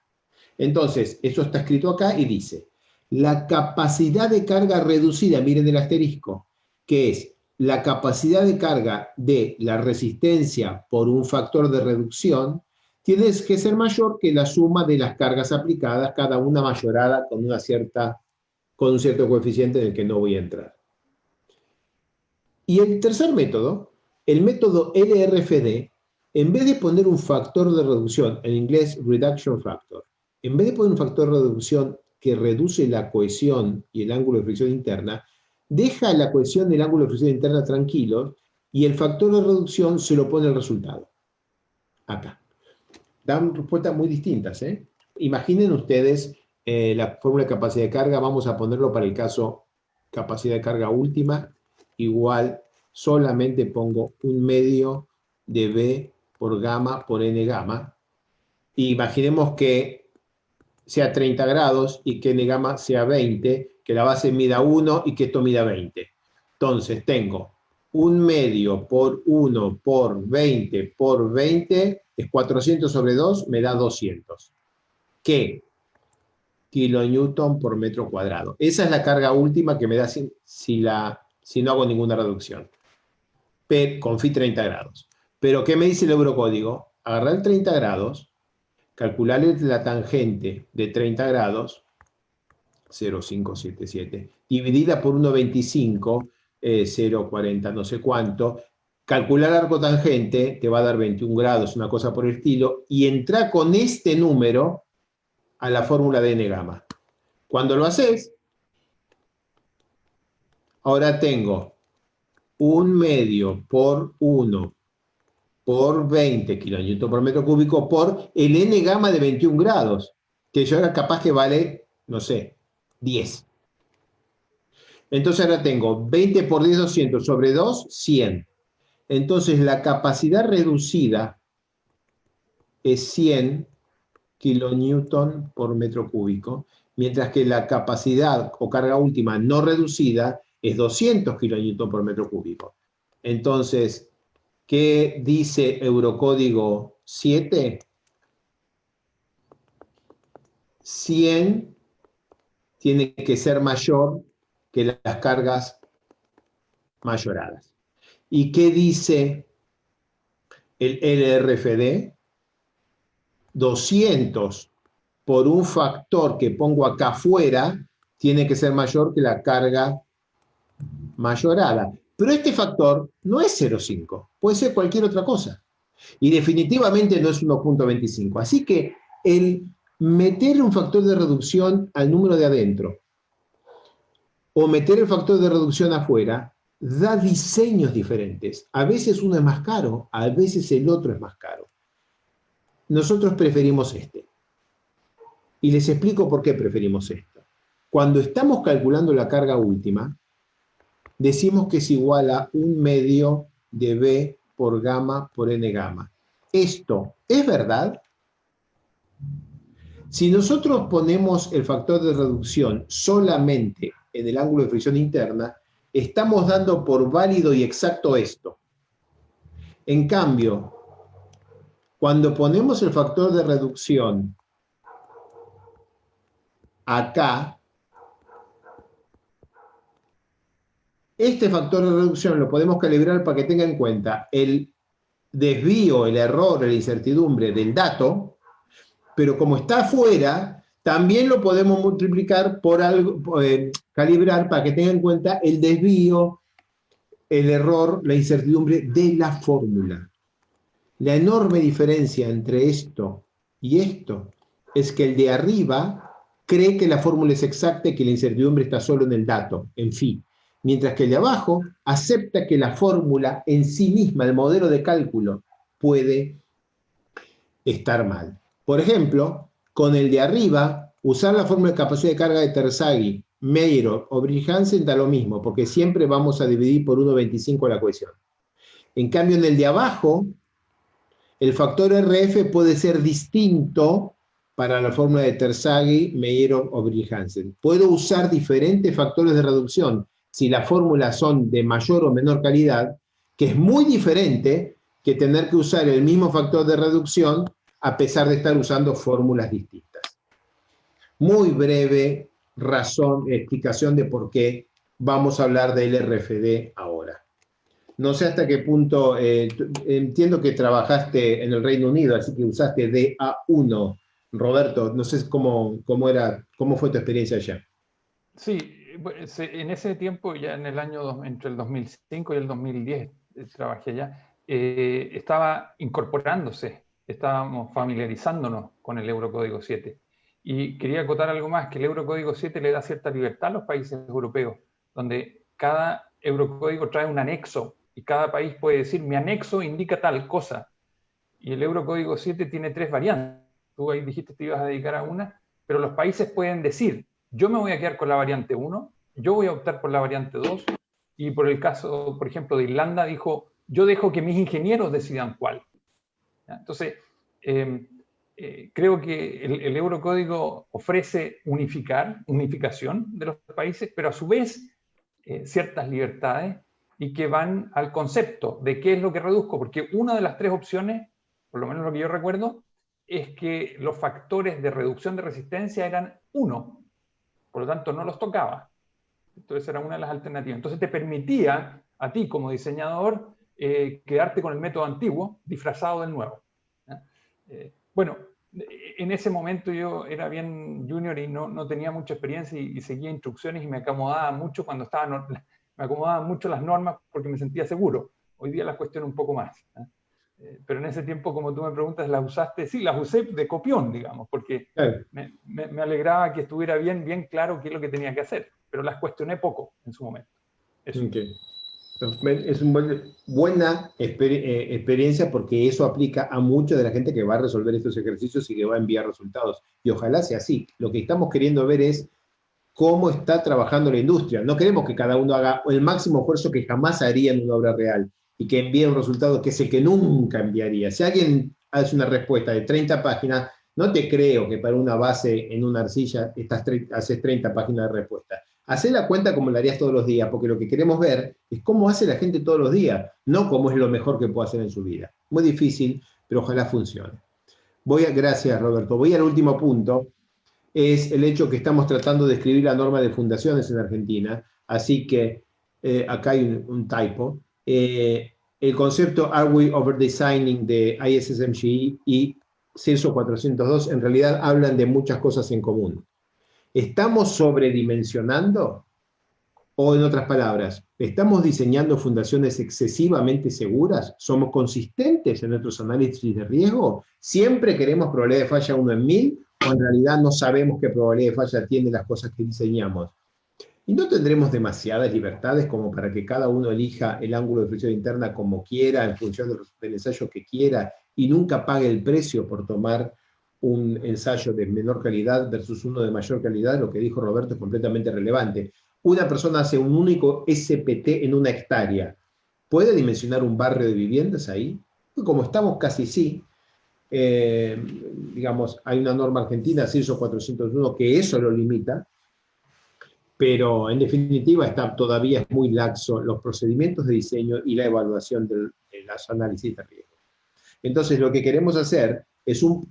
Entonces, eso está escrito acá y dice, la capacidad de carga reducida, miren el asterisco, que es la capacidad de carga de la resistencia por un factor de reducción, tiene que ser mayor que la suma de las cargas aplicadas, cada una mayorada con un cierto coeficiente en el que no voy a entrar. Y el tercer método, el método LRFD, en vez de poner un factor de reducción, en inglés reduction factor, en vez de poner un factor de reducción que reduce la cohesión y el ángulo de fricción interna, deja la cohesión y el ángulo de fricción interna tranquilos y el factor de reducción se lo pone el resultado. Acá. Dan respuestas muy distintas, ¿eh? Imaginen ustedes la fórmula de capacidad de carga, vamos a ponerlo para el caso capacidad de carga última, igual solamente pongo un medio de B por gamma por N gamma. Y imaginemos que sea 30 grados y que N gamma sea 20, que la base mida 1 y que esto mida 20. Entonces tengo un medio por 1 por 20 por 20, es 400 sobre 2, me da 200. ¿Qué? Kilonewton por metro cuadrado. Esa es la carga última que me da si no hago ninguna reducción. Con phi 30 grados. Pero ¿qué me dice el Eurocódigo? Agarrar 30 grados, calcularle la tangente de 30 grados, 0,577, dividida por 1,25, 0,40 no sé cuánto, calcular arco tangente, te va a dar 21 grados, una cosa por el estilo, y entra con este número a la fórmula de N gamma. Cuando lo haces, ahora tengo un medio por 1 por 20 kilonewton por metro cúbico por el N gamma de 21 grados, que yo era capaz que vale, no sé, 10. Entonces ahora tengo 20 por 10, 200 sobre 2, 100. Entonces la capacidad reducida es 100 kilonewton por metro cúbico, mientras que la capacidad o carga última no reducida es 200 kilonewton por metro cúbico. Entonces, ¿qué dice Eurocódigo 7? 100 tiene que ser mayor que las cargas mayoradas. ¿Y qué dice el LRFD? 200 por un factor que pongo acá afuera tiene que ser mayor que la carga mayorada. Pero este factor no es 0,5, puede ser cualquier otra cosa. Y definitivamente no es 1,25. Así que el meter un factor de reducción al número de adentro o meter el factor de reducción afuera da diseños diferentes. A veces uno es más caro, a veces el otro es más caro. Nosotros preferimos este. Y les explico por qué preferimos esto. Cuando estamos calculando la carga última, decimos que es igual a 1/2 de B por gamma por N gamma. ¿Esto es verdad? Si nosotros ponemos el factor de reducción solamente en el ángulo de fricción interna, estamos dando por válido y exacto esto. En cambio, cuando ponemos el factor de reducción acá, este factor de reducción lo podemos calibrar para que tenga en cuenta el desvío, el error, la incertidumbre del dato, pero como está afuera, también lo podemos multiplicar por algo, calibrar para que tenga en cuenta el desvío, el error, la incertidumbre de la fórmula. La enorme diferencia entre esto y esto es que el de arriba cree que la fórmula es exacta y que la incertidumbre está solo en el dato, en phi. Mientras que el de abajo acepta que la fórmula en sí misma, el modelo de cálculo, puede estar mal. Por ejemplo, con el de arriba, usar la fórmula de capacidad de carga de Terzaghi, Meirov o Brilhansen da lo mismo, porque siempre vamos a dividir por 1,25 la cohesión. En cambio, en el de abajo, el factor RF puede ser distinto para la fórmula de Terzaghi, Meirov o Brilhansen. Puedo usar diferentes factores de reducción si las fórmulas son de mayor o menor calidad, que es muy diferente que tener que usar el mismo factor de reducción a pesar de estar usando fórmulas distintas. Muy breve explicación de por qué vamos a hablar del RFD ahora. No sé hasta qué punto, entiendo que trabajaste en el Reino Unido, así que usaste DA1. Roberto, no sé cómo fue tu experiencia allá. Sí, en ese tiempo, ya en el año, entre el 2005 y el 2010, trabajé allá, estaba incorporándose, estábamos familiarizándonos con el Eurocódigo 7. Y quería acotar algo más, que el Eurocódigo 7 le da cierta libertad a los países europeos, donde cada Eurocódigo trae un anexo, y cada país puede decir, mi anexo indica tal cosa. Y el Eurocódigo 7 tiene 3 variantes. Tú ahí dijiste que te ibas a dedicar a una, pero los países pueden decir, yo me voy a quedar con la variante 1, yo voy a optar por la variante 2, y por el caso, por ejemplo, de Irlanda, dijo, yo dejo que mis ingenieros decidan cuál. Entonces, creo que el Eurocódigo ofrece unificación de los países, pero a su vez ciertas libertades y que van al concepto de qué es lo que reduzco, porque una de las 3 opciones, por lo menos lo que yo recuerdo, es que los factores de reducción de resistencia eran 1, por lo tanto no los tocaba. Entonces era una de las alternativas. Entonces te permitía a ti como diseñador quedarte con el método antiguo disfrazado del nuevo. Bueno, en ese momento yo era bien junior y no tenía mucha experiencia y seguía instrucciones y me acomodaba mucho me acomodaban mucho las normas porque me sentía seguro. Hoy día las cuestiono un poco más. Pero en ese tiempo, como tú me preguntas, ¿las usaste? Sí, las usé de copión, digamos, porque Claro. me alegraba que estuviera bien claro qué es lo que tenía que hacer, pero las cuestioné poco en su momento. Eso. Okay. Es una buena experiencia porque eso aplica a mucha de la gente que va a resolver estos ejercicios y que va a enviar resultados. Y ojalá sea así. Lo que estamos queriendo ver es cómo está trabajando la industria. No queremos que cada uno haga el máximo esfuerzo que jamás haría en una obra real y que envíe un resultado que es el que nunca enviaría. Si alguien hace una respuesta de 30 páginas, no te creo que para una base en una arcilla haces 30 páginas de respuesta. Hacé la cuenta como la harías todos los días, porque lo que queremos ver es cómo hace la gente todos los días, no cómo es lo mejor que puede hacer en su vida. Muy difícil, pero ojalá funcione. Gracias, Roberto. Voy al último punto. Es el hecho que estamos tratando de escribir la norma de fundaciones en Argentina, así que acá hay un typo. El concepto Are We Overdesigning de ISSMGE y CIRSO 402 en realidad hablan de muchas cosas en común. ¿Estamos sobredimensionando? O en otras palabras, ¿estamos diseñando fundaciones excesivamente seguras? ¿Somos consistentes en nuestros análisis de riesgo? ¿Siempre queremos probabilidad de falla 1 en 1000? ¿O en realidad no sabemos qué probabilidad de falla tienen las cosas que diseñamos? ¿Y no tendremos demasiadas libertades como para que cada uno elija el ángulo de fricción interna como quiera, en función del ensayo que quiera, y nunca pague el precio por tomar un ensayo de menor calidad versus uno de mayor calidad? Lo que dijo Roberto es completamente relevante. Una persona hace un único SPT en una hectárea. ¿Puede dimensionar un barrio de viviendas ahí? Como estamos casi sí. Digamos, hay una norma argentina, CIRSO 401, que eso lo limita, pero en definitiva todavía es muy laxo los procedimientos de diseño y la evaluación de los análisis de riesgo. Entonces lo que queremos hacer es un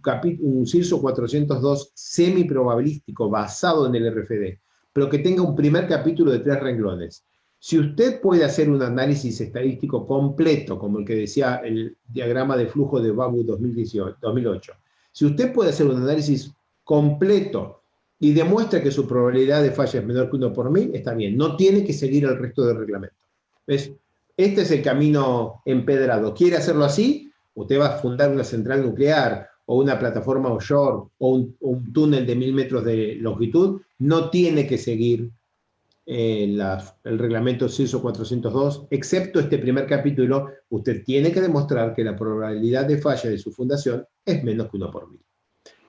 CIRSO 402 semiprobabilístico basado en el RFD, pero que tenga un primer capítulo de 3 renglones. Si usted puede hacer un análisis estadístico completo, como el que decía el diagrama de flujo de Babu 2008, si usted puede hacer un análisis completo y demuestra que su probabilidad de falla es menor que 1 por 1000, está bien, no tiene que seguir el resto del reglamento. ¿Ves? Este es el camino empedrado. ¿Quiere hacerlo así? Usted va a fundar una central nuclear, o una plataforma offshore, o un túnel de 1000 metros de longitud, no tiene que seguir el reglamento CIRSO 402, excepto este primer capítulo. Usted tiene que demostrar que la probabilidad de falla de su fundación es menos que 1 por 1000.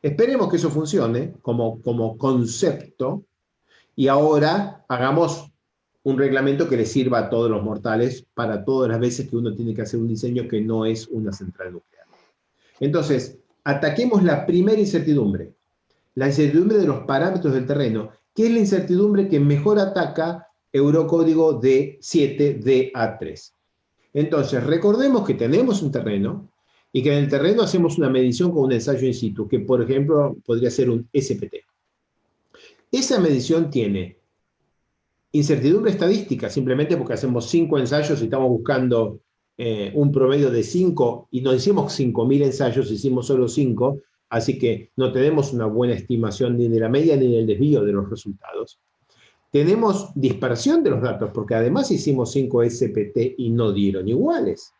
Esperemos que eso funcione como concepto, y ahora hagamos un reglamento que le sirva a todos los mortales para todas las veces que uno tiene que hacer un diseño que no es una central nuclear. Entonces, ataquemos la primera incertidumbre, la incertidumbre de los parámetros del terreno, que es la incertidumbre que mejor ataca Eurocódigo D7DA3. Entonces, recordemos que tenemos un terreno, y que en el terreno hacemos una medición con un ensayo in situ, que por ejemplo podría ser un SPT. Esa medición tiene incertidumbre estadística, simplemente porque hacemos 5 ensayos y estamos buscando un promedio de 5, y no hicimos 5000 ensayos, hicimos solo 5, así que no tenemos una buena estimación ni de la media ni del desvío de los resultados. Tenemos dispersión de los datos, porque además hicimos 5 SPT y no dieron iguales.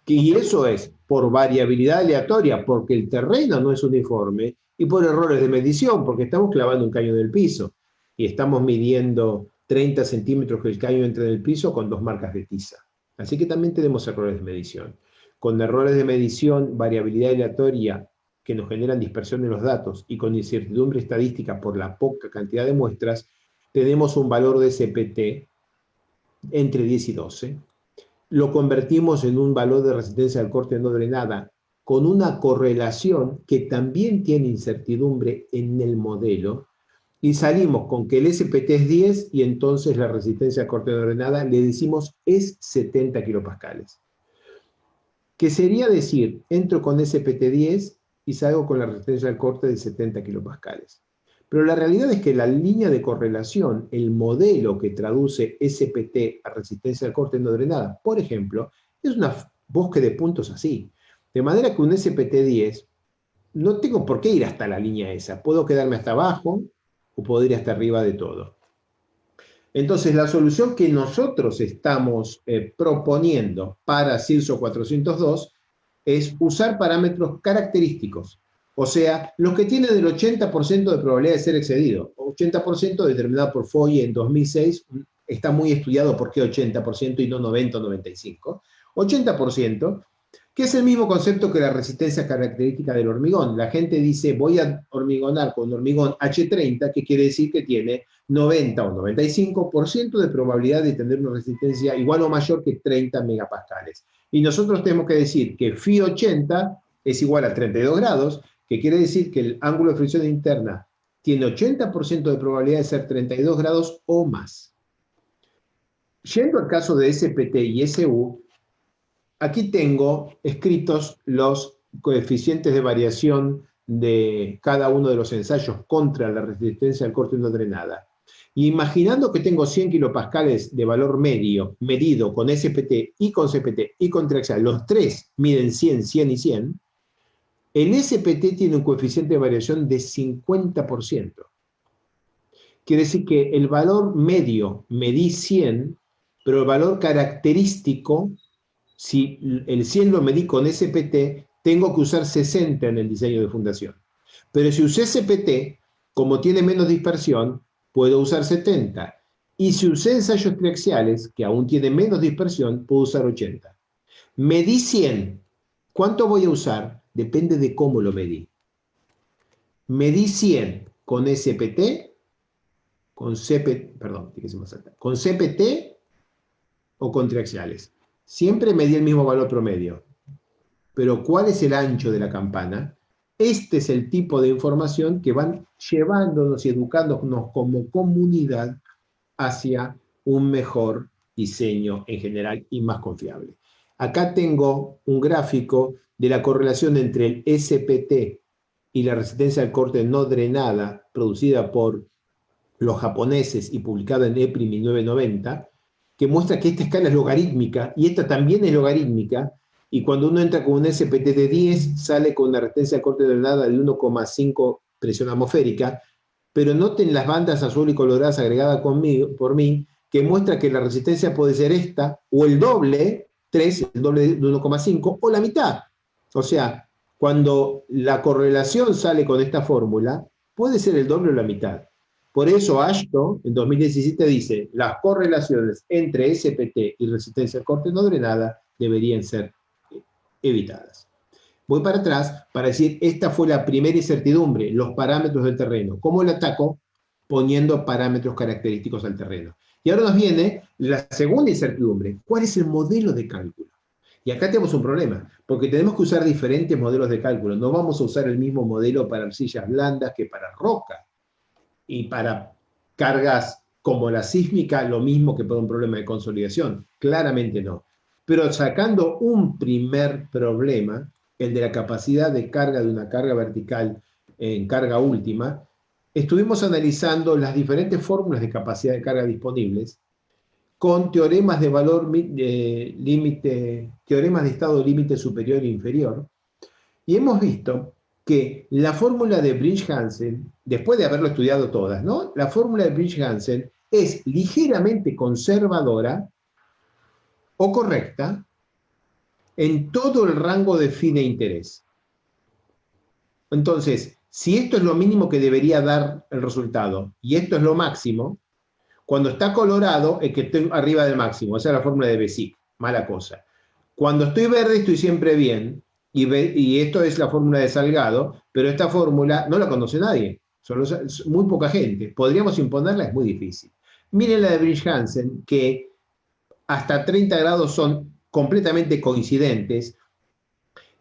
Y eso es por variabilidad aleatoria, porque el terreno no es uniforme, y por errores de medición, porque estamos clavando un caño en el piso, y estamos midiendo 30 centímetros que el caño entre en el piso con 2 marcas de tiza. Así que también tenemos errores de medición. Con errores de medición, variabilidad aleatoria, que nos generan dispersión de los datos, y con incertidumbre estadística por la poca cantidad de muestras, tenemos un valor de SPT entre 10 y 12. Lo convertimos en un valor de resistencia al corte no drenada, con una correlación que también tiene incertidumbre en el modelo, y salimos con que el SPT es 10, y entonces la resistencia al corte no drenada le decimos es 70 kilopascales. Que sería decir, entro con SPT 10 y salgo con la resistencia al corte de 70 kilopascales. Pero la realidad es que la línea de correlación, el modelo que traduce SPT a resistencia al corte no drenada, por ejemplo, es un bosque de puntos así. De manera que un SPT 10, no tengo por qué ir hasta la línea esa. Puedo quedarme hasta abajo o puedo ir hasta arriba de todo. Entonces, la solución que nosotros estamos proponiendo para CIRSO 402 es usar parámetros característicos. O sea, los que tienen el 80% de probabilidad de ser excedido. 80% determinado por Foy en 2006, está muy estudiado por qué 80% y no 90 o 95. 80%, que es el mismo concepto que la resistencia característica del hormigón. La gente dice, voy a hormigonar con hormigón H30, que quiere decir que tiene 90 o 95% de probabilidad de tener una resistencia igual o mayor que 30 megapascales. Y nosotros tenemos que decir que Φ80 es igual a 32 grados, que quiere decir que el ángulo de fricción interna tiene 80% de probabilidad de ser 32 grados o más. Yendo al caso de SPT y SU, aquí tengo escritos los coeficientes de variación de cada uno de los ensayos contra la resistencia al corte no drenada. Y imaginando que tengo 100 kilopascales de valor medio medido con SPT y con CPT y con triaxial, los tres miden 100, 100 y 100, el SPT tiene un coeficiente de variación de 50%. Quiere decir que el valor medio medí 100, pero el valor característico, si el 100 lo medí con SPT, tengo que usar 60 en el diseño de fundación. Pero si usé SPT, como tiene menos dispersión, puedo usar 70. Y si usé ensayos triaxiales, que aún tienen menos dispersión, puedo usar 80. Medí 100. ¿Cuánto voy a usar? Depende de cómo lo medí. Medí 100 con SPT, con CPT o con triaxiales. Siempre medí el mismo valor promedio. Pero ¿cuál es el ancho de la campana? Este es el tipo de información que van llevándonos y educándonos como comunidad hacia un mejor diseño en general y más confiable. Acá tengo un gráfico de la correlación entre el SPT y la resistencia al corte no drenada producida por los japoneses y publicada en EPRI 1990, que muestra que esta escala es logarítmica y esta también es logarítmica, y cuando uno entra con un SPT de 10, sale con una resistencia al corte drenada de 1,5 presión atmosférica, pero noten las bandas azul y coloradas agregadas por mí, que muestra que la resistencia puede ser esta, o el doble, 3, el doble de 1,5, o la mitad. O sea, cuando la correlación sale con esta fórmula, puede ser el doble o la mitad. Por eso Ashton, en 2017, dice, las correlaciones entre SPT y resistencia al corte no drenada deberían ser evitadas. Voy para atrás para decir, esta fue la primera incertidumbre, los parámetros del terreno. ¿Cómo lo ataco? Poniendo parámetros característicos al terreno. Y ahora nos viene la segunda incertidumbre. ¿Cuál es el modelo de cálculo? Y acá tenemos un problema, porque tenemos que usar diferentes modelos de cálculo. No vamos a usar el mismo modelo para arcillas blandas que para roca. Y para cargas como la sísmica, lo mismo que para un problema de consolidación. Claramente no. Pero sacando un primer problema, el de la capacidad de carga de una carga vertical en carga última, estuvimos analizando las diferentes fórmulas de capacidad de carga disponibles con teoremas de valor límite, teoremas de estado límite superior e inferior, y hemos visto que la fórmula de Brinch-Hansen, después de haberlo estudiado todas, ¿no? La fórmula de Brinch-Hansen es ligeramente conservadora o correcta en todo el rango de phi de interés. Entonces, si esto es lo mínimo que debería dar el resultado y esto es lo máximo, cuando está colorado es que estoy arriba del máximo. Esa es la fórmula de Bézic, mala cosa. Cuando estoy verde estoy siempre bien, y esto es la fórmula de Salgado, pero esta fórmula no la conoce nadie, solo muy poca gente. Podríamos imponerla, es muy difícil. Miren la de Brinch-Hansen, que hasta 30 grados son completamente coincidentes,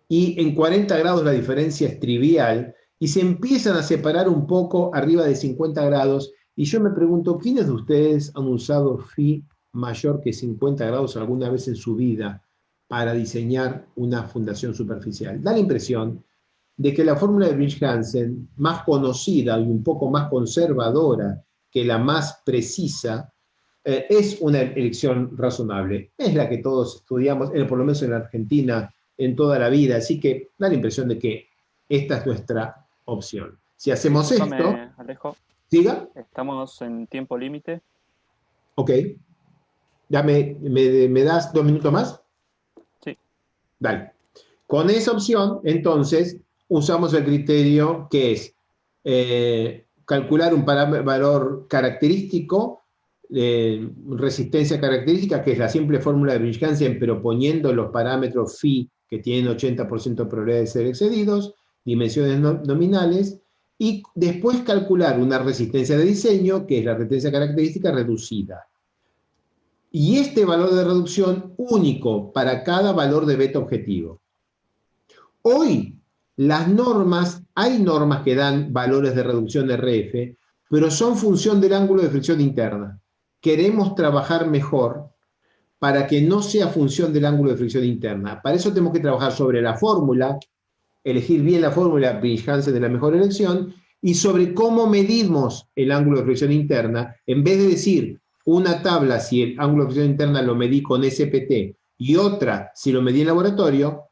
y en 40 grados la diferencia es trivial, y se empiezan a separar un poco arriba de 50 grados, y yo me pregunto, ¿quiénes de ustedes han usado phi mayor que 50 grados alguna vez en su vida para diseñar una fundación superficial? Da la impresión de que la fórmula de Brinch-Hansen, más conocida y un poco más conservadora que la más precisa, es una elección razonable. Es la que todos estudiamos, por lo menos en la Argentina, en toda la vida. Así que da la impresión de que esta es nuestra opción. Si hacemos esto... Alejo. ¿Diga? Estamos en tiempo límite. Ok. ¿Ya me das 2 minutos más? Sí. Dale. Con esa opción, entonces, usamos el criterio que es calcular un valor característico, resistencia característica, que es la simple fórmula de Brinch-Hansen, pero poniendo los parámetros phi que tienen 80% de probabilidad de ser excedidos, dimensiones nominales, y después calcular una resistencia de diseño, que es la resistencia característica reducida. Y este valor de reducción único para cada valor de beta objetivo. Hoy, Las normas, hay normas que dan valores de reducción RF, pero son función del ángulo de fricción interna. Queremos trabajar mejor para que no sea función del ángulo de fricción interna. Para eso tenemos que trabajar sobre la fórmula, elegir bien la fórmula, Briggs-Hansen de la mejor elección, y sobre cómo medimos el ángulo de fricción interna, en vez de decir una tabla si el ángulo de fricción interna lo medí con SPT y otra si lo medí en laboratorio,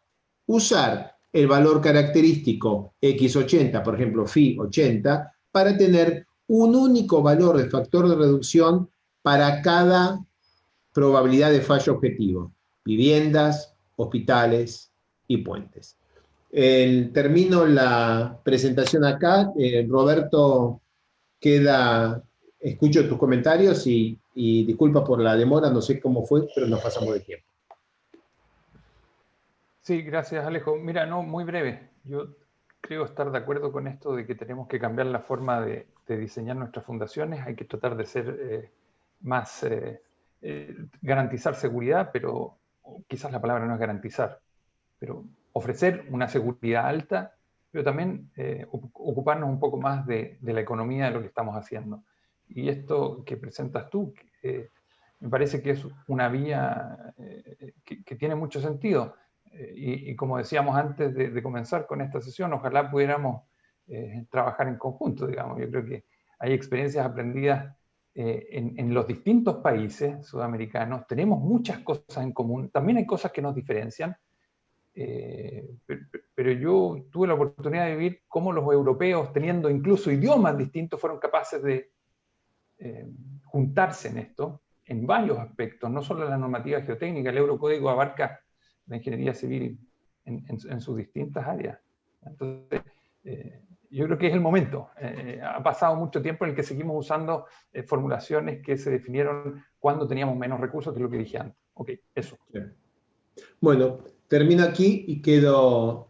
usar el valor característico X80, por ejemplo, Phi 80, para tener un único valor de factor de reducción para cada probabilidad de fallo objetivo: viviendas, hospitales y puentes. Termino la presentación acá. Roberto, escucho tus comentarios y disculpa por la demora, no sé cómo fue, pero nos pasamos de tiempo. Sí, gracias, Alejo. Mira, no, muy breve. Yo creo estar de acuerdo con esto de que tenemos que cambiar la forma de diseñar nuestras fundaciones. Hay que tratar de ser más, garantizar seguridad, pero quizás la palabra no es garantizar, pero ofrecer una seguridad alta, pero también ocuparnos un poco más de la economía de lo que estamos haciendo. Y esto que presentas tú, me parece que es una vía que tiene mucho sentido. Y como decíamos antes de comenzar con esta sesión, ojalá pudiéramos trabajar en conjunto, digamos. Yo creo que hay experiencias aprendidas en los distintos países sudamericanos. Tenemos muchas cosas en común, también hay cosas que nos diferencian, pero yo tuve la oportunidad de vivir cómo los europeos, teniendo incluso idiomas distintos, fueron capaces de juntarse en esto, en varios aspectos, no solo la normativa geotécnica. El Eurocódigo abarca la ingeniería civil en sus distintas áreas. Entonces, yo creo que es el momento. Ha pasado mucho tiempo en el que seguimos usando formulaciones que se definieron cuando teníamos menos recursos, que es lo que dije antes. Ok, eso. Bueno, termino aquí y quedo...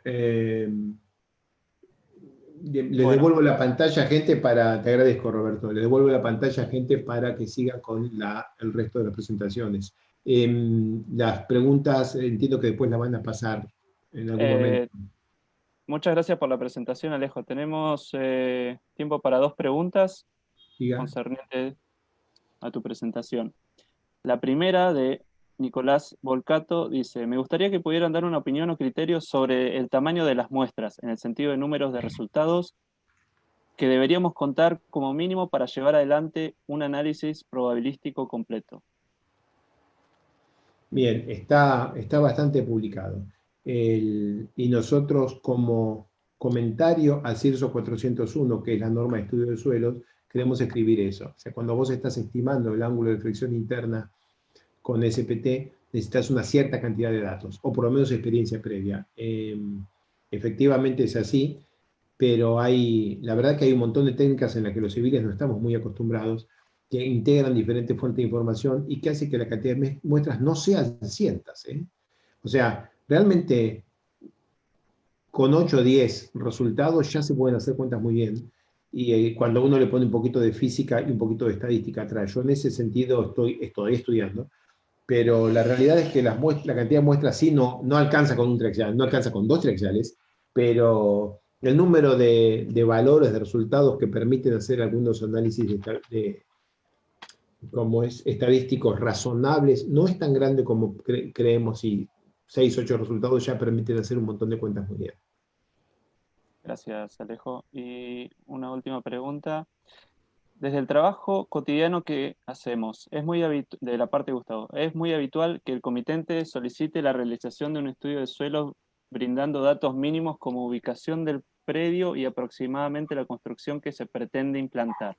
devuelvo la pantalla a gente para... Te agradezco, Roberto. Le devuelvo la pantalla a gente para que siga con el resto de las presentaciones. Las preguntas entiendo que después las van a pasar en algún momento. Muchas gracias por la presentación, Alejo. Tenemos tiempo para 2 preguntas concernientes a tu presentación. La primera, de Nicolás Volcato, dice: me gustaría que pudieran dar una opinión o criterio sobre el tamaño de las muestras, en el sentido de números de resultados que deberíamos contar como mínimo para llevar adelante un análisis probabilístico completo. Bien, está bastante publicado. Y nosotros, como comentario al CIRSO 401, que es la norma de estudio de suelos, queremos escribir eso. O sea, cuando vos estás estimando el ángulo de fricción interna con SPT, necesitas una cierta cantidad de datos, o por lo menos experiencia previa. Efectivamente es así, pero la verdad que hay un montón de técnicas en las que los civiles no estamos muy acostumbrados, que integran diferentes fuentes de información y que hace que la cantidad de muestras no sean cientas. O sea, realmente con 8 o 10 resultados ya se pueden hacer cuentas muy bien. Y cuando uno le pone un poquito de física y un poquito de estadística atrás, yo en ese sentido estoy estudiando, pero la realidad es que la cantidad de muestras sí no alcanza con un triaxial, no alcanza con 2 triaxiales, pero el número de valores, de resultados que permiten hacer algunos análisis como estadísticos razonables, no es tan grande como creemos, y 6 o 8 resultados ya permiten hacer un montón de cuentas muy bien. Gracias, Alejo. Y una última pregunta. Desde el trabajo cotidiano que hacemos, de la parte de Gustavo, ¿es muy habitual que el comitente solicite la realización de un estudio de suelo brindando datos mínimos como ubicación del predio y aproximadamente la construcción que se pretende implantar?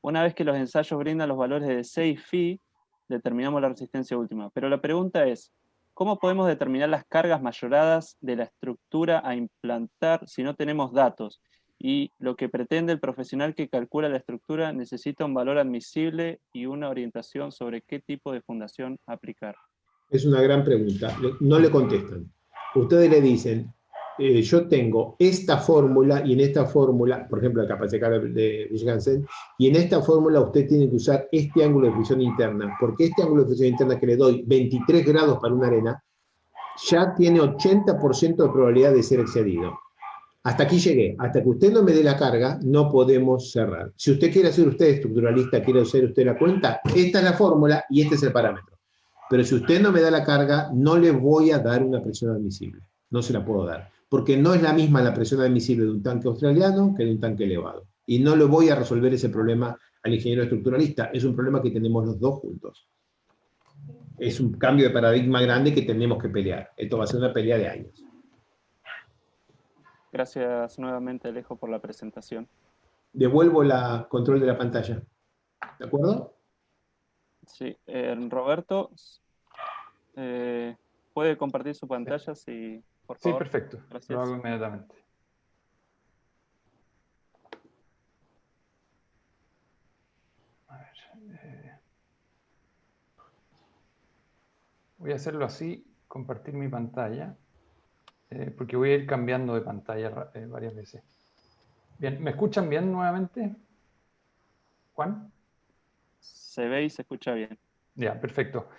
Una vez que los ensayos brindan los valores de C y Phi, determinamos la resistencia última. Pero la pregunta es, ¿cómo podemos determinar las cargas mayoradas de la estructura a implantar si no tenemos datos? Y lo que pretende el profesional que calcula la estructura necesita un valor admisible y una orientación sobre qué tipo de fundación aplicar. Es una gran pregunta. No le contestan. Ustedes le dicen, yo tengo esta fórmula, y en esta fórmula, por ejemplo, la capacidad de Briggs-Hansen, y en esta fórmula usted tiene que usar este ángulo de fricción interna, porque este ángulo de fricción interna que le doy, 23 grados para una arena, ya tiene 80% de probabilidad de ser excedido. Hasta aquí llegué. Hasta que usted no me dé la carga, no podemos cerrar. Si usted quiere ser usted estructuralista, quiere hacer usted la cuenta, esta es la fórmula y este es el parámetro. Pero si usted no me da la carga, no le voy a dar una presión admisible. No se la puedo dar. Porque no es la misma la presión admisible de un tanque australiano que de un tanque elevado. Y no le voy a resolver ese problema al ingeniero estructuralista. Es un problema que tenemos los dos juntos. Es un cambio de paradigma grande que tenemos que pelear. Esto va a ser una pelea de años. Gracias nuevamente, Alejo, por la presentación. Devuelvo el control de la pantalla. ¿De acuerdo? Sí. Roberto, ¿puede compartir su pantalla? Sí, por favor. Sí, perfecto. Gracias. Lo hago inmediatamente. A ver, voy a hacerlo así, compartir mi pantalla, porque voy a ir cambiando de pantalla varias veces. Bien, ¿me escuchan bien nuevamente? ¿Juan? Se ve y se escucha bien. Ya, perfecto.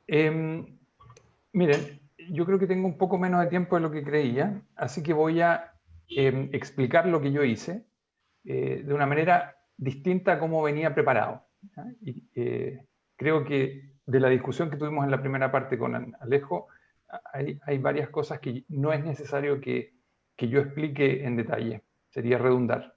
Miren, yo creo que tengo un poco menos de tiempo de lo que creía, así que voy a explicar lo que yo hice de una manera distinta a cómo venía preparado. Y, creo que de la discusión que tuvimos en la primera parte con Alejo, hay varias cosas que no es necesario que yo explique en detalle, sería redundar.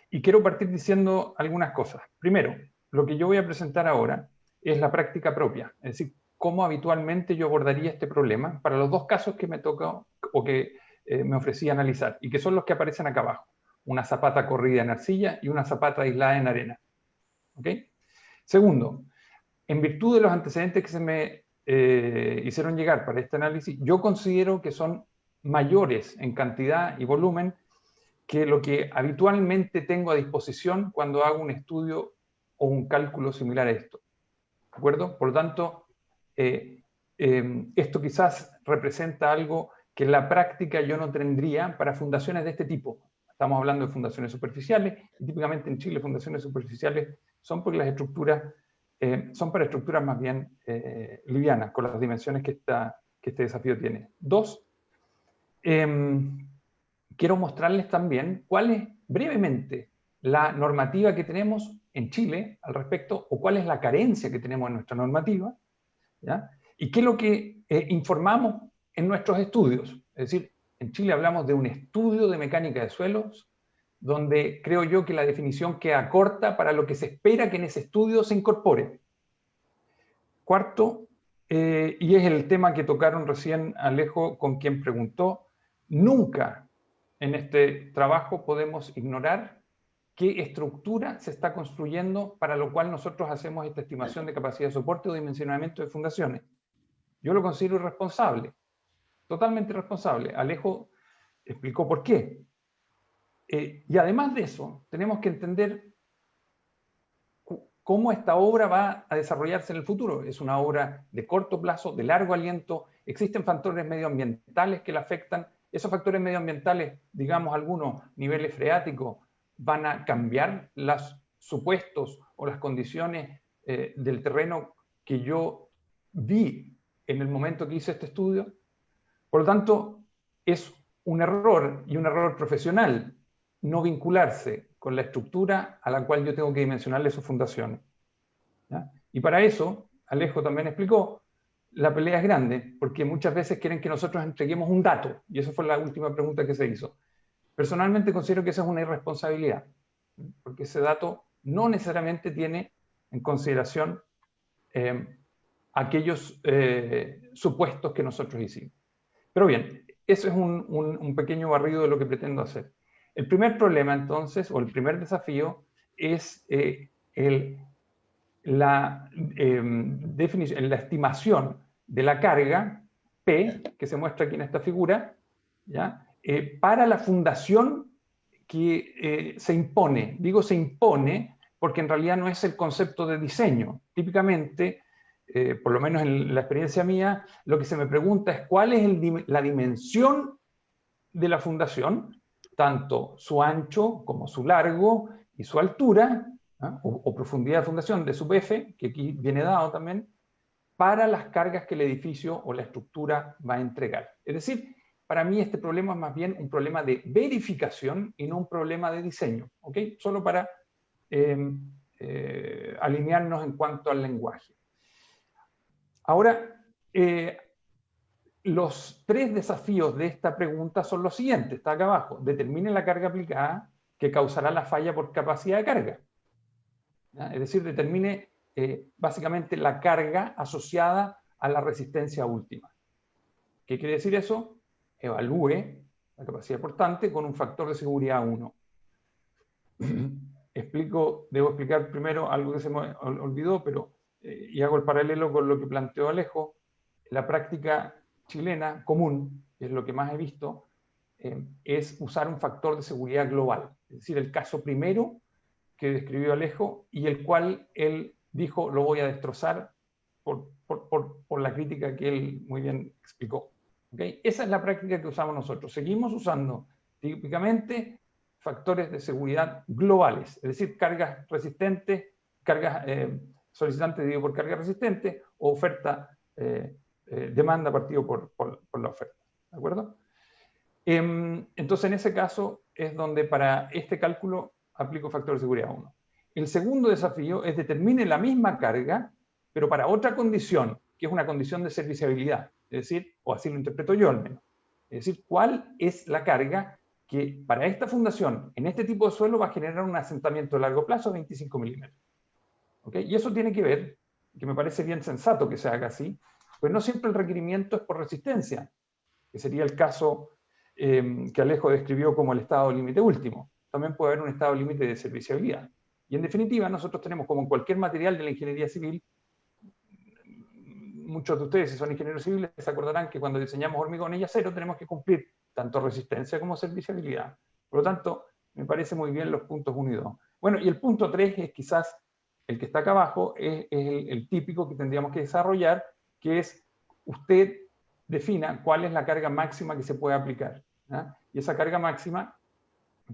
Y quiero partir diciendo algunas cosas. Primero, lo que yo voy a presentar ahora es la práctica propia, es decir, cómo habitualmente yo abordaría este problema para los dos casos que me toca o que me ofrecí analizar, y que son los que aparecen acá abajo. Una zapata corrida en arcilla y una zapata aislada en arena. ¿Ok? Segundo, en virtud de los antecedentes que se me hicieron llegar para este análisis, yo considero que son mayores en cantidad y volumen que lo que habitualmente tengo a disposición cuando hago un estudio o un cálculo similar a esto. ¿De acuerdo? Por lo tanto, esto quizás representa algo que en la práctica yo no tendría para fundaciones de este tipo. Estamos hablando de fundaciones superficiales, y típicamente en Chile fundaciones superficiales son porque las estructuras son para estructuras más bien livianas, con las dimensiones que este desafío tiene. Dos, quiero mostrarles también cuál es brevemente la normativa que tenemos en Chile al respecto, o cuál es la carencia que tenemos en nuestra normativa, ¿ya? Y qué es lo que informamos en nuestros estudios. Es decir, en Chile hablamos de un estudio de mecánica de suelos, donde creo yo que la definición queda corta para lo que se espera que en ese estudio se incorpore. Cuarto, y es el tema que tocaron recién Alejo, con quien preguntó, nunca en este trabajo podemos ignorar qué estructura se está construyendo para lo cual nosotros hacemos esta estimación de capacidad de soporte o dimensionamiento de fundaciones. Yo lo considero irresponsable, totalmente irresponsable. Alejo explicó por qué. Y además de eso, tenemos que entender cómo esta obra va a desarrollarse en el futuro. Es una obra de corto plazo, de largo aliento, existen factores medioambientales que la afectan. Esos factores medioambientales, digamos algunos niveles freáticos, van a cambiar los supuestos o las condiciones del terreno que yo vi en el momento que hice este estudio. Por lo tanto, es un error, y un error profesional, no vincularse con la estructura a la cual yo tengo que dimensionarle sus fundaciones. ¿Ya? Y para eso, Alejo también explicó, la pelea es grande, porque muchas veces quieren que nosotros entreguemos un dato, y esa fue la última pregunta que se hizo. Personalmente considero que esa es una irresponsabilidad, porque ese dato no necesariamente tiene en consideración aquellos supuestos que nosotros hicimos. Pero bien, eso es un pequeño barrido de lo que pretendo hacer. El primer problema, entonces, o el primer desafío, es la estimación de la carga P, que se muestra aquí en esta figura, ¿ya? Para la fundación que se impone. Digo se impone porque en realidad no es el concepto de diseño. Típicamente, por lo menos en la experiencia mía, lo que se me pregunta es cuál es la dimensión de la fundación, tanto su ancho como su largo y su altura, ¿ah? o profundidad de fundación de sub F, que aquí viene dado también, para las cargas que el edificio o la estructura va a entregar. Es decir, para mí este problema es más bien un problema de verificación y no un problema de diseño, ¿ok? Solo para alinearnos en cuanto al lenguaje. Ahora, los 3 desafíos de esta pregunta son los siguientes, está acá abajo. Determine la carga aplicada que causará la falla por capacidad de carga. ¿Ya? Es decir, determine básicamente la carga asociada a la resistencia última. ¿Qué quiere decir eso? Evalúe la capacidad portante con un factor de seguridad 1. Debo explicar primero algo que se me olvidó, pero y hago el paralelo con lo que planteó Alejo. La práctica chilena común, que es lo que más he visto, es usar un factor de seguridad global. Es decir, el caso primero que describió Alejo y el cual él dijo lo voy a destrozar por la crítica que él muy bien explicó. ¿Okay? Esa es la práctica que usamos nosotros. Seguimos usando típicamente factores de seguridad globales, es decir, cargas resistentes, cargas solicitantes dividido por carga resistente o oferta demanda partido por la oferta. ¿De acuerdo? Entonces, en ese caso es donde para este cálculo aplico factor de seguridad 1. El segundo desafío es determine la misma carga, pero para otra condición, que es una condición de serviciabilidad. Es decir, o así lo interpreto yo al menos. Es decir, ¿cuál es la carga que para esta fundación, en este tipo de suelo, va a generar un asentamiento a largo plazo de 25 milímetros? ¿Okay? Y eso tiene que ver, que me parece bien sensato que se haga así, pues no siempre el requerimiento es por resistencia, que sería el caso que Alejo describió como el estado límite último. También puede haber un estado límite de serviciabilidad. Y en definitiva, nosotros tenemos, como en cualquier material de la ingeniería civil, muchos de ustedes, si son ingenieros civiles, se acordarán que cuando diseñamos hormigón y acero tenemos que cumplir tanto resistencia como serviciabilidad. Por lo tanto, me parece muy bien los puntos 1 y 2. Bueno, y el punto 3 es quizás el que está acá abajo, es el típico que tendríamos que desarrollar, que es usted defina cuál es la carga máxima que se puede aplicar. ¿Ya? Y esa carga máxima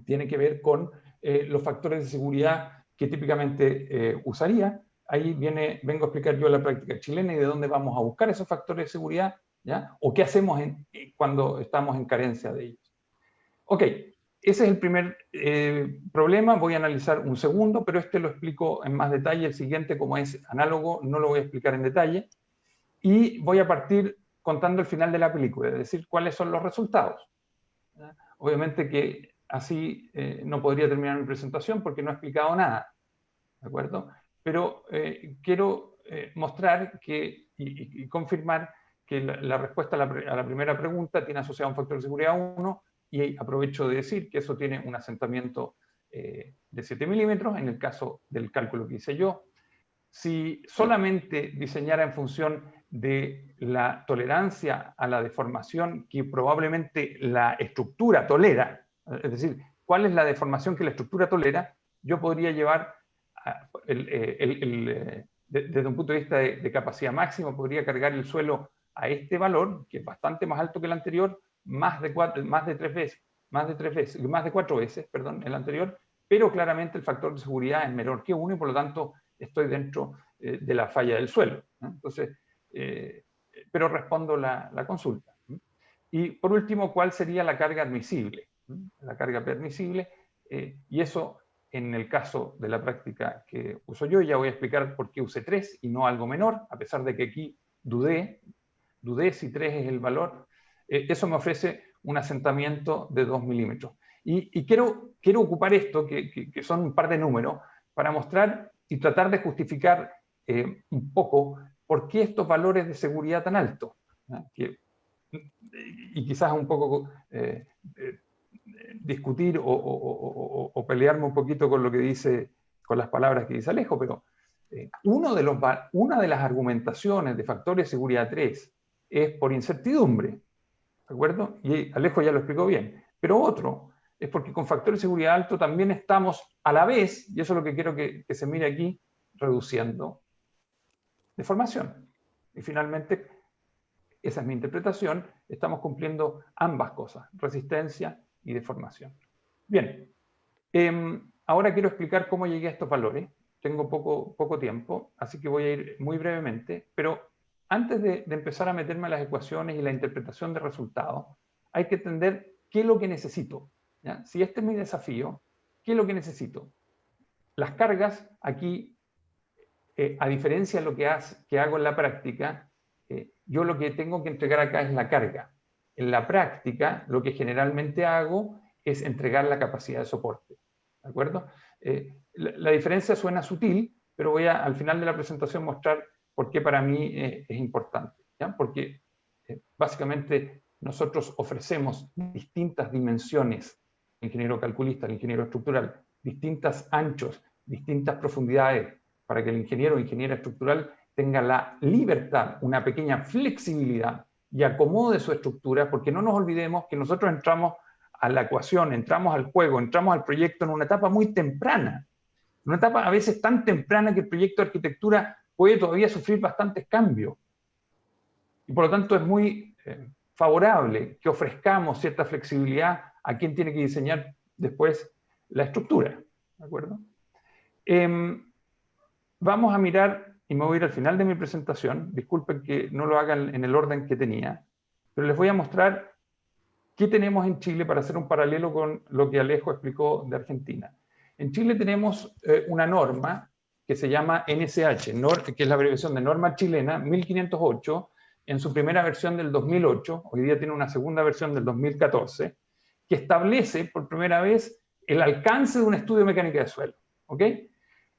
tiene que ver con los factores de seguridad que típicamente usaría. Ahí vengo a explicar yo la práctica chilena y de dónde vamos a buscar esos factores de seguridad, ¿ya? O qué hacemos cuando estamos en carencia de ellos. Ok, ese es el primer problema. Voy a analizar un segundo, pero este lo explico en más detalle. El siguiente, como es análogo, no lo voy a explicar en detalle. Y voy a partir contando el final de la película, es decir, cuáles son los resultados. ¿Ya? Obviamente que así no podría terminar mi presentación porque no he explicado nada, ¿de acuerdo? Pero quiero mostrar y confirmar que la respuesta a la primera pregunta tiene asociado un factor de seguridad 1 y aprovecho de decir que eso tiene un asentamiento de 7 milímetros en el caso del cálculo que hice yo. Si solamente diseñara en función de la tolerancia a la deformación que probablemente la estructura tolera, es decir, cuál es la deformación que la estructura tolera, yo podría llevar desde un punto de vista de capacidad máxima, podría cargar el suelo a este valor, que es bastante más alto que el anterior, más de 4 veces, perdón, el anterior, pero claramente el factor de seguridad es menor que 1 y por lo tanto estoy dentro de la falla del suelo, ¿no? Entonces, pero respondo la consulta. Y por último, ¿cuál sería la carga admisible? La carga permisible, y eso en el caso de la práctica que uso yo, ya voy a explicar por qué usé 3 y no algo menor, a pesar de que aquí dudé si 3 es el valor. Eso me ofrece un asentamiento de 2 milímetros. Y quiero ocupar esto, que son un par de números, para mostrar y tratar de justificar un poco por qué estos valores de seguridad tan altos. Y quizás un poco discutir o pelearme un poquito con lo que dice, con las palabras que dice Alejo, pero una de las argumentaciones de factores de seguridad 3 es por incertidumbre, ¿de acuerdo? Y Alejo ya lo explicó bien. Pero otro es porque con factores de seguridad alto también estamos a la vez, y eso es lo que quiero que se mire aquí, reduciendo deformación. Y finalmente, esa es mi interpretación, estamos cumpliendo ambas cosas, resistencia y deformación. Bien, ahora quiero explicar cómo llegué a estos valores. Tengo poco tiempo, así que voy a ir muy brevemente, pero antes de empezar a meterme a las ecuaciones y la interpretación de resultados, hay que entender qué es lo que necesito, ¿ya? Si este es mi desafío, ¿qué es lo que necesito? Las cargas aquí, a diferencia de lo que hago en la práctica, yo lo que tengo que entregar acá es la carga. En la práctica, lo que generalmente hago es entregar la capacidad de soporte. ¿De acuerdo? La diferencia suena sutil, pero voy al final de la presentación mostrar por qué para mí es importante, ¿ya? Porque básicamente nosotros ofrecemos distintas dimensiones, el ingeniero calculista, el ingeniero estructural, distintos anchos, distintas profundidades, para que el ingeniero o ingeniera estructural tenga la libertad, una pequeña flexibilidad y acomode su estructura, porque no nos olvidemos que nosotros entramos a la ecuación, entramos al juego, entramos al proyecto en una etapa muy temprana, una etapa a veces tan temprana que el proyecto de arquitectura puede todavía sufrir bastantes cambios. Y por lo tanto es muy favorable que ofrezcamos cierta flexibilidad a quien tiene que diseñar después la estructura. ¿De acuerdo? Vamos a mirar, y me voy a ir al final de mi presentación, disculpen que no lo hagan en el orden que tenía, pero les voy a mostrar qué tenemos en Chile para hacer un paralelo con lo que Alejo explicó de Argentina. En Chile tenemos una norma que se llama NSH, que es la abreviación de Norma Chilena 1508, en su primera versión del 2008, hoy día tiene una segunda versión del 2014, que establece por primera vez el alcance de un estudio de mecánica de suelo. ¿Ok?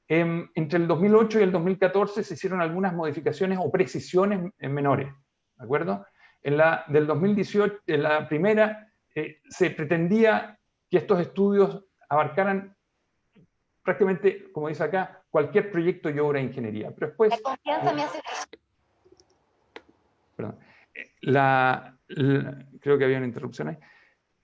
Entre el 2008 y el 2014 se hicieron algunas modificaciones o precisiones menores. ¿De acuerdo? En la del 2018, en la primera, se pretendía que estos estudios abarcaran prácticamente, como dice acá, cualquier proyecto y obra de ingeniería. Pero después... La confianza me hace... Perdón. Creo que había una interrupción ahí.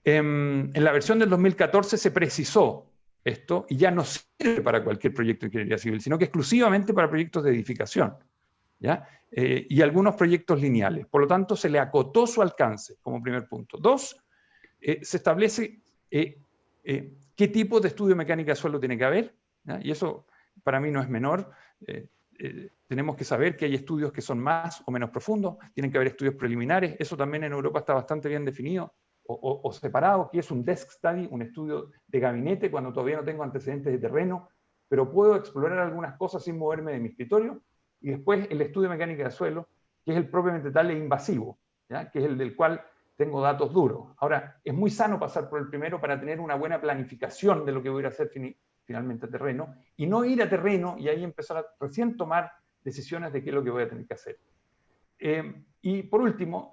En la versión del 2014 se precisó esto y ya no sirve para cualquier proyecto de ingeniería civil, sino que exclusivamente para proyectos de edificación, ¿ya? Y algunos proyectos lineales. Por lo tanto, se le acotó su alcance como primer punto. Dos, se establece qué tipo de estudio de mecánica de suelo tiene que haber, ¿ya? Y eso para mí no es menor. Tenemos que saber que hay estudios que son más o menos profundos, tienen que haber estudios preliminares, eso también en Europa está bastante bien definido, o separado, que es un desk study, un estudio de gabinete cuando todavía no tengo antecedentes de terreno, pero puedo explorar algunas cosas sin moverme de mi escritorio, y después el estudio de mecánica de suelo, que es el propiamente tal e invasivo, ¿ya? Que es el del cual tengo datos duros. Ahora, es muy sano pasar por el primero para tener una buena planificación de lo que voy a hacer finalmente a terreno, y no ir a terreno y ahí empezar a recién tomar decisiones de qué es lo que voy a tener que hacer. Y por último,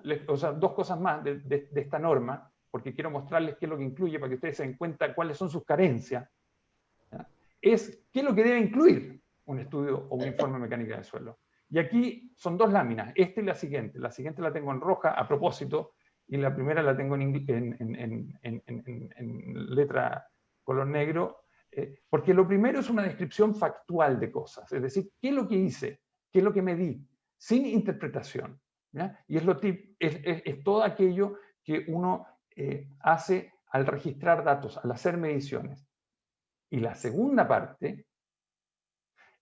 dos cosas más de esta norma, porque quiero mostrarles qué es lo que incluye para que ustedes se den cuenta cuáles son sus carencias, ¿ya? Es qué es lo que debe incluir un estudio o un informe de mecánica del suelo. Y aquí son dos láminas, esta y la siguiente. La siguiente la tengo en roja a propósito, y la primera la tengo en letra color negro, porque lo primero es una descripción factual de cosas, es decir, qué es lo que hice, qué es lo que medí, sin interpretación, ¿ya? Y es todo aquello que uno hace al registrar datos, al hacer mediciones. Y la segunda parte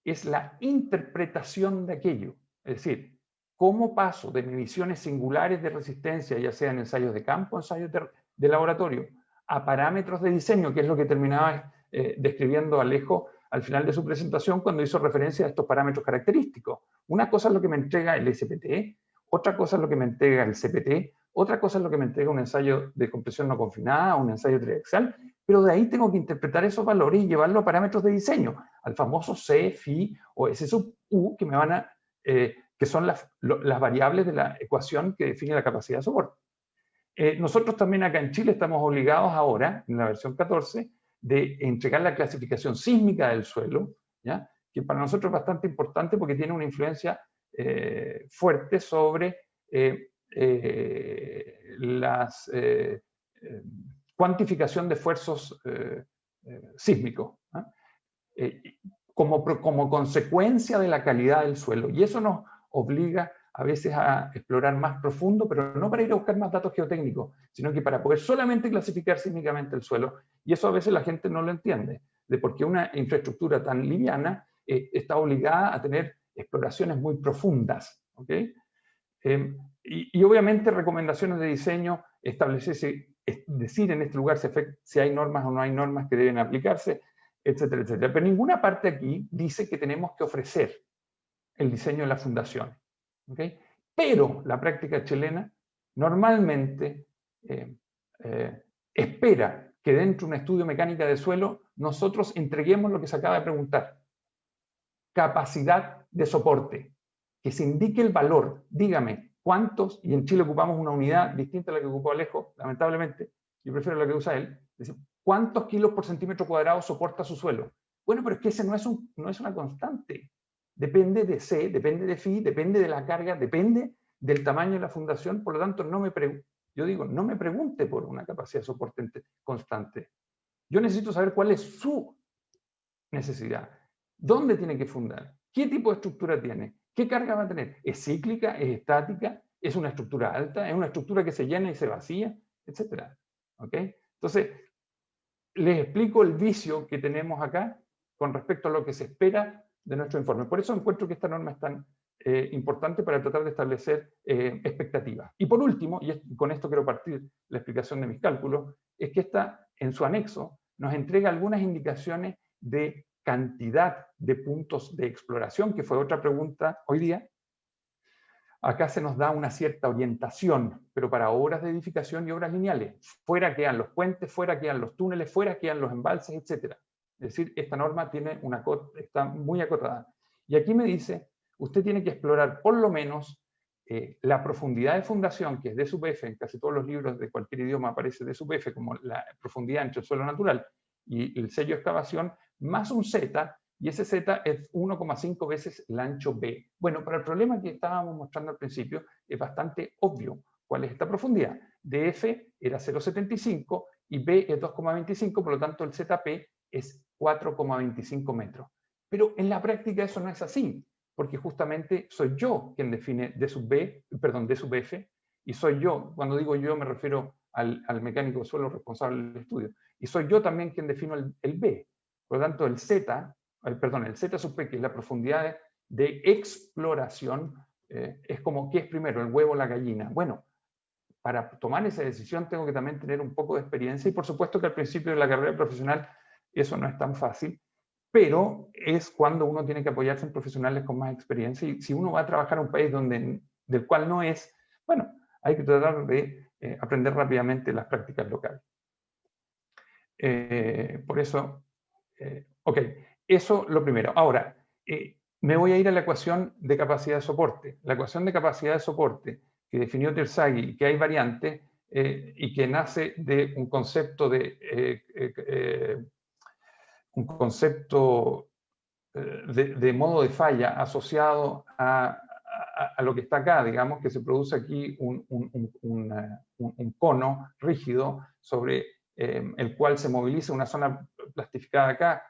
es la interpretación de aquello, es decir, cómo paso de mediciones singulares de resistencia, ya sea en ensayos de campo, ensayos de laboratorio, a parámetros de diseño, que es lo que terminaba describiendo Alejo al final de su presentación cuando hizo referencia a estos parámetros característicos. Una cosa es lo que me entrega el SPT, otra cosa es lo que me entrega el CPT, otra cosa es lo que me entrega un ensayo de compresión no confinada, un ensayo triaxial, pero de ahí tengo que interpretar esos valores y llevarlos a parámetros de diseño, al famoso C, Phi o S sub U, que me van a, que son las variables de la ecuación que define la capacidad de soporte. Nosotros también acá en Chile estamos obligados ahora, en la versión 14, de entregar la clasificación sísmica del suelo, ¿ya? Que para nosotros es bastante importante porque tiene una influencia fuerte sobre la cuantificación de esfuerzos sísmicos, como consecuencia de la calidad del suelo. Y eso nos obliga a veces a explorar más profundo, pero no para ir a buscar más datos geotécnicos, sino que para poder solamente clasificar sísmicamente el suelo. Y eso a veces la gente no lo entiende, de por qué una infraestructura tan liviana está obligada a tener exploraciones muy profundas. ¿Okay? Y obviamente recomendaciones de diseño decir en este lugar si hay normas o no hay normas que deben aplicarse, etcétera, etcétera. Pero ninguna parte aquí dice que tenemos que ofrecer el diseño de la fundación. ¿Okay? Pero la práctica chilena normalmente espera que dentro de un estudio de mecánica de suelo nosotros entreguemos lo que se acaba de preguntar. Capacidad de soporte. Que se indique el valor. Dígame, ¿cuántos? Y en Chile ocupamos una unidad distinta a la que ocupó Alejo, lamentablemente. Yo prefiero la que usa él. Es decir, ¿cuántos kilos por centímetro cuadrado soporta su suelo? Bueno, pero es que ese no es una constante. Depende de C, depende de Φ, depende de la carga, depende del tamaño de la fundación. Por lo tanto, no me pregunte por una capacidad de soporte constante. Yo necesito saber cuál es su necesidad. ¿Dónde tiene que fundar? ¿Qué tipo de estructura tiene? ¿Qué carga va a tener? ¿Es cíclica? ¿Es estática? ¿Es una estructura alta? ¿Es una estructura que se llena y se vacía? Etcétera. ¿Okay? Entonces, les explico el vicio que tenemos acá con respecto a lo que se espera de nuestro informe. Por eso encuentro que esta norma es tan importante para tratar de establecer expectativas. Y por último, y con esto quiero partir la explicación de mis cálculos, es que esta, en su anexo, nos entrega algunas indicaciones de cantidad de puntos de exploración, que fue otra pregunta hoy día. Acá se nos da una cierta orientación, pero para obras de edificación y obras lineales. Fuera quedan los puentes, fuera quedan los túneles, fuera quedan los embalses, etc. Es decir, esta norma está muy acotada. Y aquí me dice, usted tiene que explorar por lo menos la profundidad de fundación, que es D sub F, en casi todos los libros de cualquier idioma aparece D sub F como la profundidad entre el suelo natural y el sello de excavación, más un Z, y ese Z es 1,5 veces el ancho B. Bueno, para el problema que estábamos mostrando al principio, es bastante obvio cuál es esta profundidad. DF era 0,75 y B es 2,25, por lo tanto el ZP es 4,25 metros. Pero en la práctica eso no es así, porque justamente soy yo quien define D sub F, y soy yo, cuando digo yo me refiero al mecánico de suelo responsable del estudio, y soy yo también quien defino el B. Por lo tanto, el Z sub P, que es la profundidad de exploración, es como, ¿qué es primero, el huevo o la gallina? Bueno, para tomar esa decisión tengo que también tener un poco de experiencia, y por supuesto que al principio de la carrera profesional eso no es tan fácil, pero es cuando uno tiene que apoyarse en profesionales con más experiencia, y si uno va a trabajar en un país del cual no es, bueno, hay que tratar de aprender rápidamente las prácticas locales. Por eso, ok, eso lo primero. Ahora, me voy a ir a la ecuación de capacidad de soporte. La ecuación de capacidad de soporte que definió Terzaghi, que hay variantes, y que nace de un concepto de modo de falla asociado a lo que está acá, digamos, que se produce aquí un cono rígido sobre el cual se moviliza una zona plastificada acá.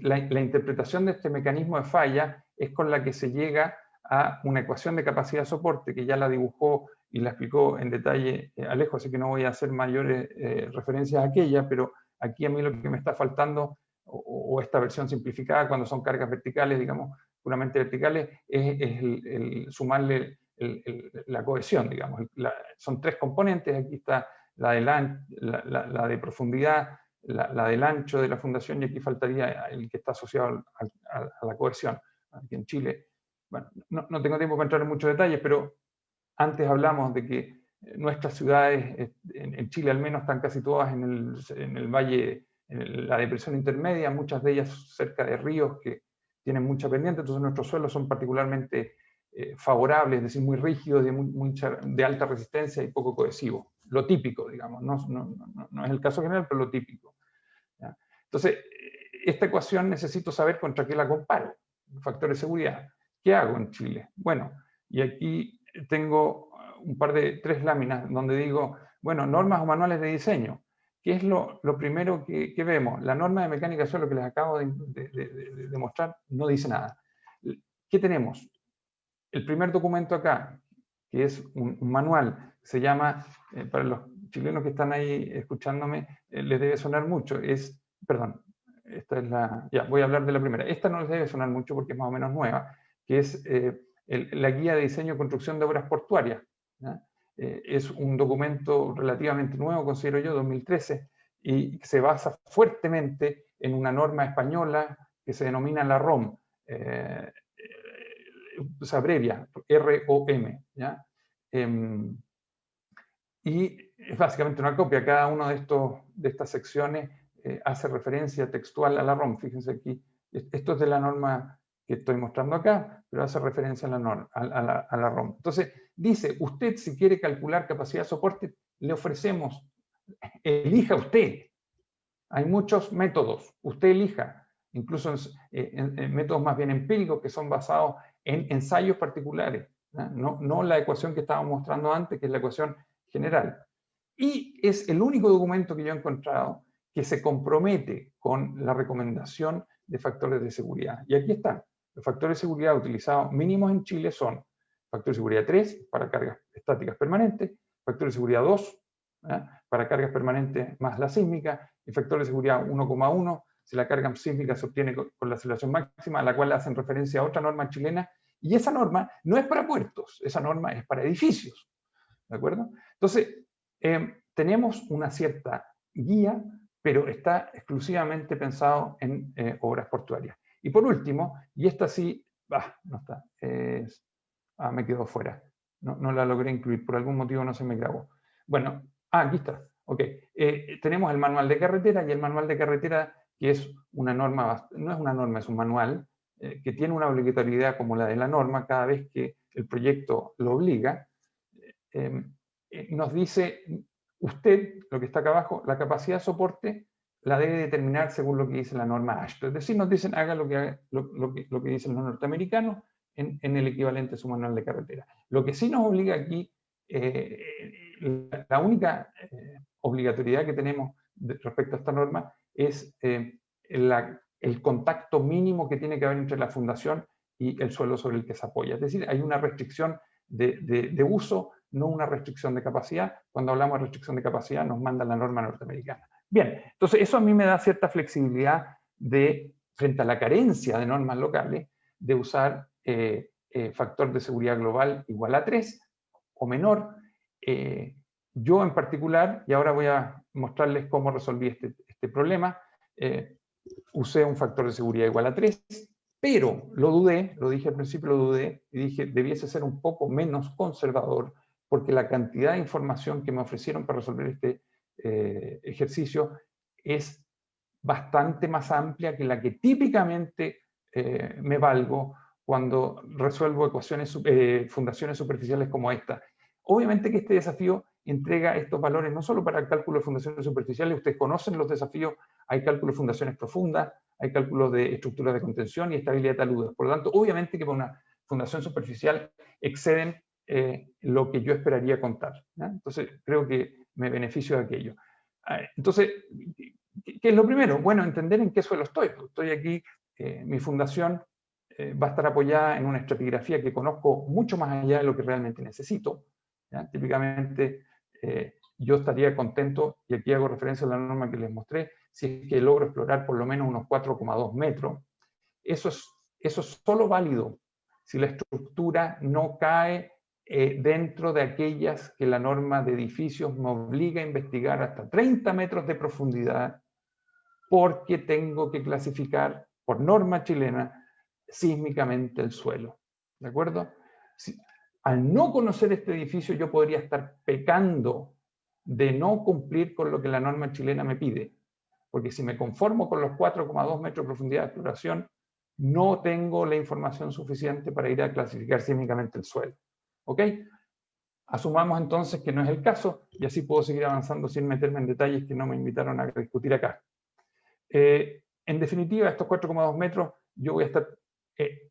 La interpretación de este mecanismo de falla es con la que se llega a una ecuación de capacidad de soporte, que ya la dibujó y la explicó en detalle Alejo, así que no voy a hacer mayores referencias a aquella, pero aquí a mí lo que me está faltando, o esta versión simplificada, cuando son cargas verticales, digamos, puramente verticales, es el sumarle la cohesión, digamos. Son tres componentes, aquí está la de profundidad, la del ancho de la fundación, y aquí faltaría el que está asociado a la cohesión. Aquí en Chile, bueno, no tengo tiempo para entrar en muchos detalles, pero antes hablamos de que nuestras ciudades, en Chile al menos, están casi todas en el valle, en la depresión intermedia, muchas de ellas cerca de ríos que tienen mucha pendiente, entonces nuestros suelos son particularmente favorables, es decir, muy rígidos, de alta resistencia y poco cohesivos. Lo típico, digamos, no es el caso general, pero lo típico. ¿Ya? Entonces, esta ecuación necesito saber contra qué la comparo. Factores de seguridad. ¿Qué hago en Chile? Bueno, y aquí tengo tres láminas donde digo, bueno, normas o manuales de diseño. ¿Qué es lo primero que vemos? La norma de mecánica de suelo que les acabo de mostrar no dice nada. ¿Qué tenemos? El primer documento acá, que es un manual, se llama, para los chilenos que están ahí escuchándome, les debe sonar mucho, perdón, esta es ya, voy a hablar de la primera. Esta no les debe sonar mucho porque es más o menos nueva, que es la guía de diseño y construcción de obras portuarias, ¿ya? es un documento relativamente nuevo, considero yo, 2013, y se basa fuertemente en una norma española que se denomina la ROM, se abrevia, ROM, ¿ya? Y es básicamente una copia. Cada una de estas secciones hace referencia textual a la ROM. Fíjense aquí, esto es de la norma que estoy mostrando acá, pero hace referencia a la ROM. Entonces, dice, usted si quiere calcular capacidad de soporte, le ofrecemos, elija usted. Hay muchos métodos, usted elija, incluso en métodos más bien empíricos que son basados en ensayos particulares, no la ecuación que estábamos mostrando antes, que es la ecuación general. Y es el único documento que yo he encontrado que se compromete con la recomendación de factores de seguridad. Y aquí están. Los factores de seguridad utilizados mínimos en Chile son factor de seguridad 3 para cargas estáticas permanentes, factor de seguridad 2 para cargas permanentes más la sísmica, y factor de seguridad 1,1 si la carga sísmica se obtiene con la aceleración máxima, a la cual hacen referencia a otra norma chilena, y esa norma no es para puertos, esa norma es para edificios. ¿De acuerdo? Entonces, tenemos una cierta guía, pero está exclusivamente pensado en obras portuarias. Y por último, y esta sí, no está, me quedó fuera, no la logré incluir, por algún motivo no se me grabó. Bueno, aquí está, ok. Tenemos el manual de carretera, y el manual de carretera, que es una norma, no es una norma, es un manual, que tiene una obligatoriedad como la de la norma cada vez que el proyecto lo obliga. Nos dice, usted, lo que está acá abajo, la capacidad de soporte la debe determinar según lo que dice la norma AASHTO. Es decir, nos dicen, haga lo que dicen los norteamericanos en el equivalente a su manual de carretera. Lo que sí nos obliga aquí, la única obligatoriedad que tenemos respecto a esta norma es el contacto mínimo que tiene que haber entre la fundación y el suelo sobre el que se apoya. Es decir, hay una restricción de uso, no una restricción de capacidad. Cuando hablamos de restricción de capacidad nos manda la norma norteamericana. Bien, entonces eso a mí me da cierta flexibilidad frente a la carencia de normas locales, de usar factor de seguridad global igual a 3 o menor. Yo en particular, y ahora voy a mostrarles cómo resolví este problema, usé un factor de seguridad igual a 3, pero lo dudé, lo dije al principio, lo dudé, y dije, debiese ser un poco menos conservador, porque la cantidad de información que me ofrecieron para resolver este ejercicio es bastante más amplia que la que típicamente me valgo cuando resuelvo ecuaciones, fundaciones superficiales como esta. Obviamente que este desafío entrega estos valores no solo para el cálculo de fundaciones superficiales, ustedes conocen los desafíos, hay cálculo de fundaciones profundas, hay cálculos de estructuras de contención y estabilidad de taludes. Por lo tanto, obviamente que para una fundación superficial exceden lo que yo esperaría contar, ¿no? Entonces, creo que me beneficio de aquello. Entonces, ¿qué es lo primero? Bueno, entender en qué suelo estoy. Estoy aquí, mi fundación va a estar apoyada en una estratigrafía que conozco mucho más allá de lo que realmente necesito, ¿ya? Típicamente, yo estaría contento, y aquí hago referencia a la norma que les mostré, si es que logro explorar por lo menos unos 4,2 metros. Eso es solo válido si la estructura no cae dentro de aquellas que la norma de edificios me obliga a investigar hasta 30 metros de profundidad, porque tengo que clasificar por norma chilena sísmicamente el suelo. ¿De acuerdo? Al no conocer este edificio, yo podría estar pecando de no cumplir con lo que la norma chilena me pide, porque si me conformo con los 4,2 metros de profundidad de exploración, no tengo la información suficiente para ir a clasificar sísmicamente el suelo. ¿Ok? Asumamos entonces que no es el caso, y así puedo seguir avanzando sin meterme en detalles que no me invitaron a discutir acá. En definitiva, estos 4,2 metros, yo voy a estar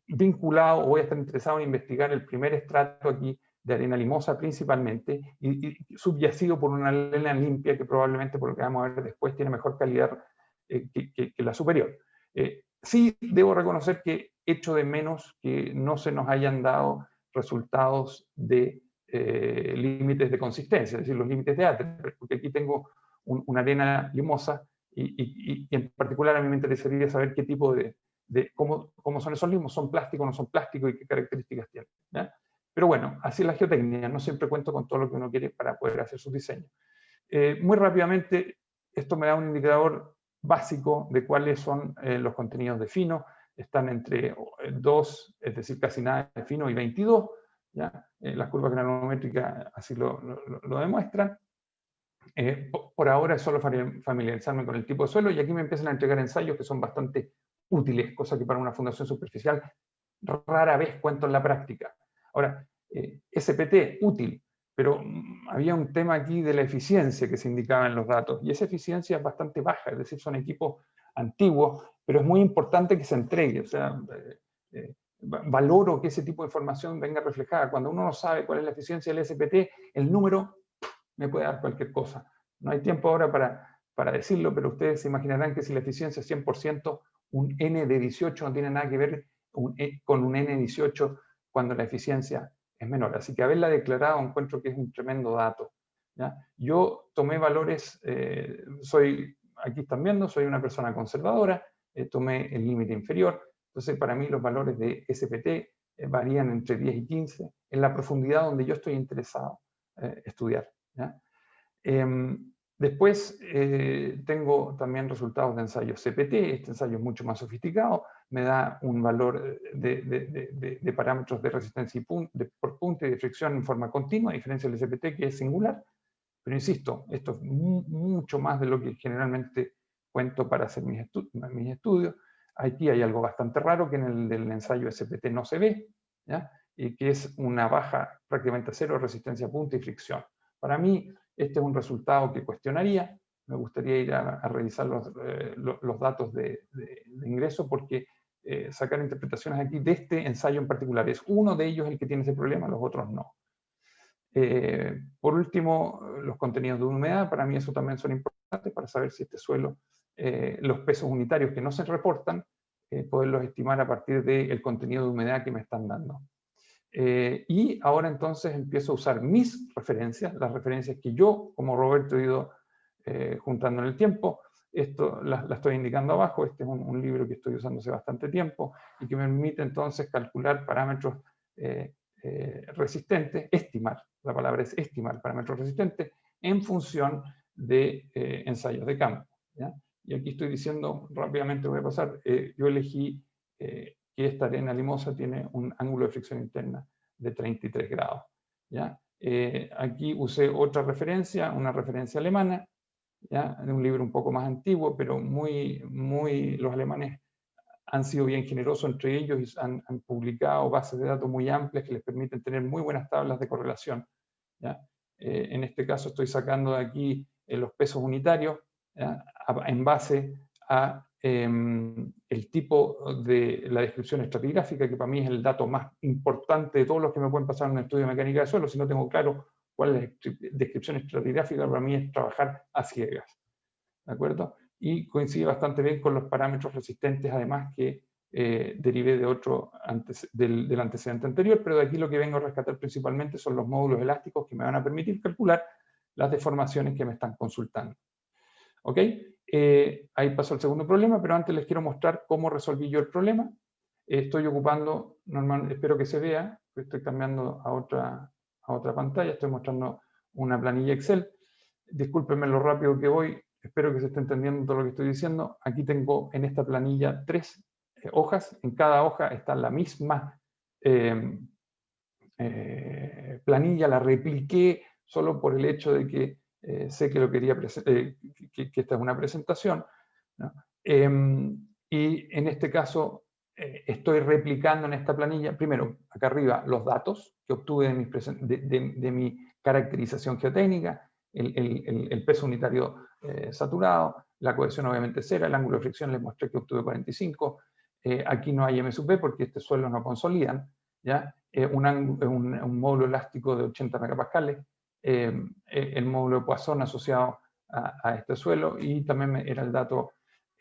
vinculado o voy a estar interesado en investigar el primer estrato aquí de arena limosa principalmente, y subyacido por una arena limpia que probablemente, por lo que vamos a ver después, tiene mejor calidad que la superior. Sí debo reconocer que echo de menos que no se nos hayan dado resultados de límites de consistencia, es decir, los límites de Atherton, porque aquí tengo una arena limosa y en particular a mí me interesaría saber qué tipo cómo son esos limos, son plásticos o no son plásticos y qué características tienen, ¿ya? Pero bueno, así es la geotecnia, no siempre cuento con todo lo que uno quiere para poder hacer sus diseños. Muy rápidamente, esto me da un indicador básico de cuáles son los contenidos de fino. Están entre 2, es decir, casi nada de fino, y 22. ¿Ya? Las curvas granulométricas así lo demuestran. Por ahora es solo familiarizarme con el tipo de suelo, y aquí me empiezan a entregar ensayos que son bastante útiles, cosa que para una fundación superficial rara vez cuento en la práctica. Ahora, SPT, útil, pero había un tema aquí de la eficiencia que se indicaba en los datos, y esa eficiencia es bastante baja, es decir, son equipos antiguos, pero es muy importante que se entregue. O sea, valoro que ese tipo de información venga reflejada. Cuando uno no sabe cuál es la eficiencia del SPT, el número me puede dar cualquier cosa. No hay tiempo ahora para decirlo, pero ustedes se imaginarán que si la eficiencia es 100%, un N de 18 no tiene nada que ver con un N de 18 cuando la eficiencia es menor. Así que haberla declarado encuentro que es un tremendo dato. ¿Ya? Yo tomé valores, aquí están viendo, soy una persona conservadora, tomé el límite inferior, entonces para mí los valores de SPT varían entre 10 y 15 en la profundidad donde yo estoy interesado estudiar. ¿Ya? Después tengo también resultados de ensayos CPT. Este ensayo es mucho más sofisticado, me da un valor de parámetros de resistencia por punto y de fricción en forma continua, a diferencia del CPT, que es singular. Pero insisto, esto es mucho más de lo que generalmente cuento para hacer mis estudios. Aquí hay algo bastante raro que en el del ensayo SPT no se ve, ¿ya? Y que es una baja prácticamente cero de resistencia a punto y fricción. Para mí, este es un resultado que cuestionaría. Me gustaría ir a revisar los datos de ingreso, porque sacar interpretaciones aquí de este ensayo en particular. Es uno de ellos el que tiene ese problema, los otros no. Por último, los contenidos de humedad, para mí eso también son importantes para saber si este suelo, los pesos unitarios que no se reportan, poderlos estimar a partir del contenido de humedad que me están dando. Y ahora entonces empiezo a usar mis referencias, las referencias que yo, como Roberto, he ido juntando en el tiempo. Esto la estoy indicando abajo. Este es un libro que estoy usando hace bastante tiempo y que me permite entonces calcular parámetros resistentes, estimar, la palabra es estimar parámetros resistentes en función de ensayos de campo. ¿Ya? Y aquí estoy diciendo, rápidamente voy a pasar, yo elegí que esta arena limosa tiene un ángulo de fricción interna de 33 grados. ¿Ya? Aquí usé otra referencia, una referencia alemana, ¿ya? De un libro un poco más antiguo, pero los alemanes han sido bien generosos entre ellos y han publicado bases de datos muy amplias que les permiten tener muy buenas tablas de correlación. ¿Ya? En este caso estoy sacando de aquí los pesos unitarios, ¿ya? En base a el tipo de la descripción estratigráfica, que para mí es el dato más importante de todos los que me pueden pasar en un estudio de mecánica de suelo. Si no tengo claro cuál es la descripción estratigráfica, para mí es trabajar a ciegas. ¿De acuerdo? Y coincide bastante bien con los parámetros resistentes, además, que derivé de otro del antecedente anterior, pero de aquí lo que vengo a rescatar principalmente son los módulos elásticos que me van a permitir calcular las deformaciones que me están consultando. ¿Ok? Ahí pasó el segundo problema, pero antes les quiero mostrar cómo resolví yo el problema. Estoy ocupando, espero que se vea, estoy cambiando a otra pantalla, estoy mostrando una planilla Excel. Discúlpenme lo rápido que voy, espero que se esté entendiendo todo lo que estoy diciendo. Aquí tengo en esta planilla 3 hojas, en cada hoja está la misma planilla, la repliqué solo por el hecho de que sé que lo quería que esta es una presentación, ¿no? Y en este caso estoy replicando en esta planilla, primero, acá arriba, los datos que obtuve de mi caracterización geotécnica, el peso unitario saturado, la cohesión obviamente cero, el ángulo de fricción les mostré que obtuve 45, aquí no hay M sub B porque este suelo no consolidan, ¿ya? Un módulo elástico de 80 megapascales, el módulo de Poisson asociado a este suelo, y también era el dato,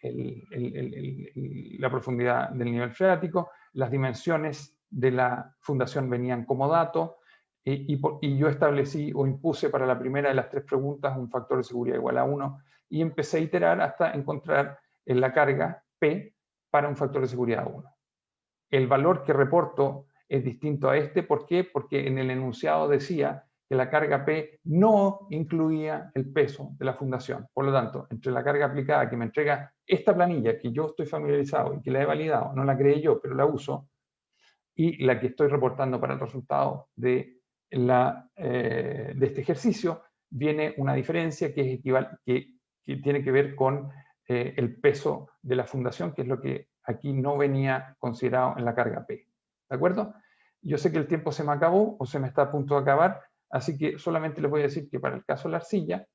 la profundidad del nivel freático, las dimensiones de la fundación venían como dato, y yo establecí o impuse para la primera de las 3 preguntas un factor de seguridad igual a 1, y empecé a iterar hasta encontrar en la carga P para un factor de seguridad 1. El valor que reporto es distinto a este. ¿Por qué? Porque en el enunciado decía que la carga P no incluía el peso de la fundación. Por lo tanto, entre la carga aplicada que me entrega esta planilla, que yo estoy familiarizado y que la he validado, no la creé yo, pero la uso, y la que estoy reportando para el resultado de este ejercicio, viene una diferencia que es que tiene que ver con el peso de la fundación, que es lo que aquí no venía considerado en la carga P. ¿De acuerdo? Yo sé que el tiempo se me acabó o se me está a punto de acabar, así que solamente les voy a decir que para el caso de la arcilla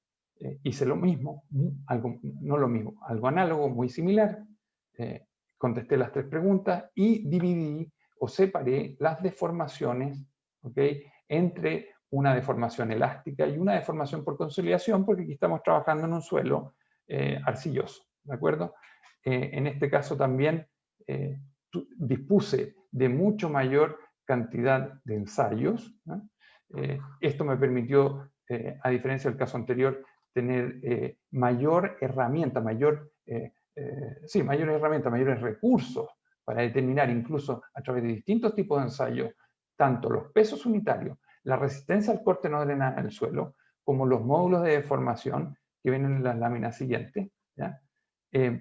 hice lo mismo, no lo mismo, algo análogo, muy similar. Contesté las 3 preguntas y dividí o separé las deformaciones, ¿okay?, entre una deformación elástica y una deformación por consolidación, porque aquí estamos trabajando en un suelo arcilloso, ¿de acuerdo? En este caso también dispuse de mucho mayor cantidad de ensayos, ¿no? Esto me permitió, a diferencia del caso anterior, tener mayor herramienta, mayores recursos para determinar incluso a través de distintos tipos de ensayos, tanto los pesos unitarios, la resistencia al corte no drenada en el suelo, como los módulos de deformación que vienen en las láminas siguientes, ¿ya?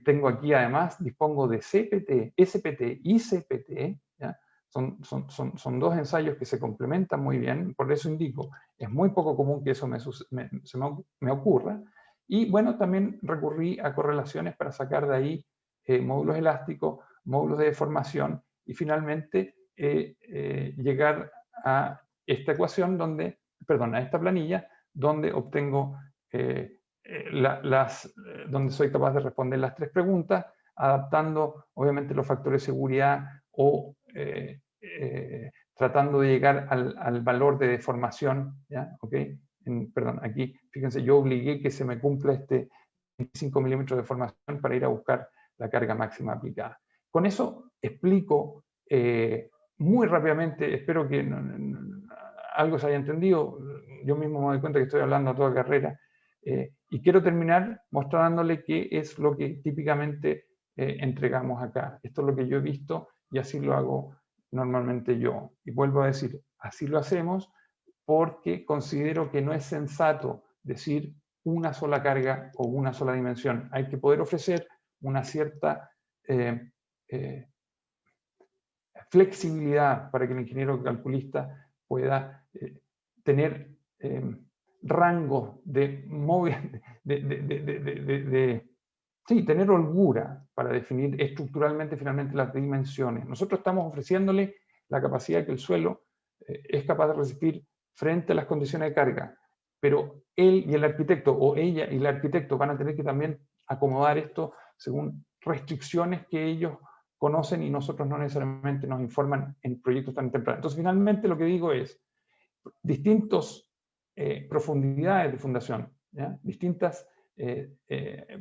Tengo aquí además, dispongo de CPT, SPT y CPT, ¿ya? Son 2 ensayos que se complementan muy bien, por eso indico, es muy poco común que eso me ocurra. Y bueno, también recurrí a correlaciones para sacar de ahí módulos elásticos, módulos de deformación y finalmente llegar a esta ecuación a esta planilla donde obtengo donde soy capaz de responder las 3 preguntas, adaptando obviamente los factores de seguridad o tratando de llegar al valor de deformación, ¿ya? ¿Okay? Perdón, aquí, fíjense, yo obligué que se me cumpla este 25 milímetros de deformación para ir a buscar la carga máxima aplicada. Con eso explico muy rápidamente, espero que algo se haya entendido, yo mismo me doy cuenta que estoy hablando a toda carrera, y quiero terminar mostrándole qué es lo que típicamente entregamos acá. Esto es lo que yo he visto y así lo hago normalmente yo. Y vuelvo a decir, así lo hacemos porque considero que no es sensato decir una sola carga o una sola dimensión. Hay que poder ofrecer una cierta flexibilidad para que el ingeniero calculista pueda tener rango tener holgura para definir estructuralmente finalmente las dimensiones. Nosotros estamos ofreciéndole la capacidad que el suelo es capaz de resistir frente a las condiciones de carga, pero él y el arquitecto, o ella y el arquitecto, van a tener que también acomodar esto según restricciones que ellos conocen y nosotros no necesariamente nos informan en proyectos tan tempranos. Entonces, finalmente lo que digo es, distintas profundidades de fundación, ¿ya? Distintas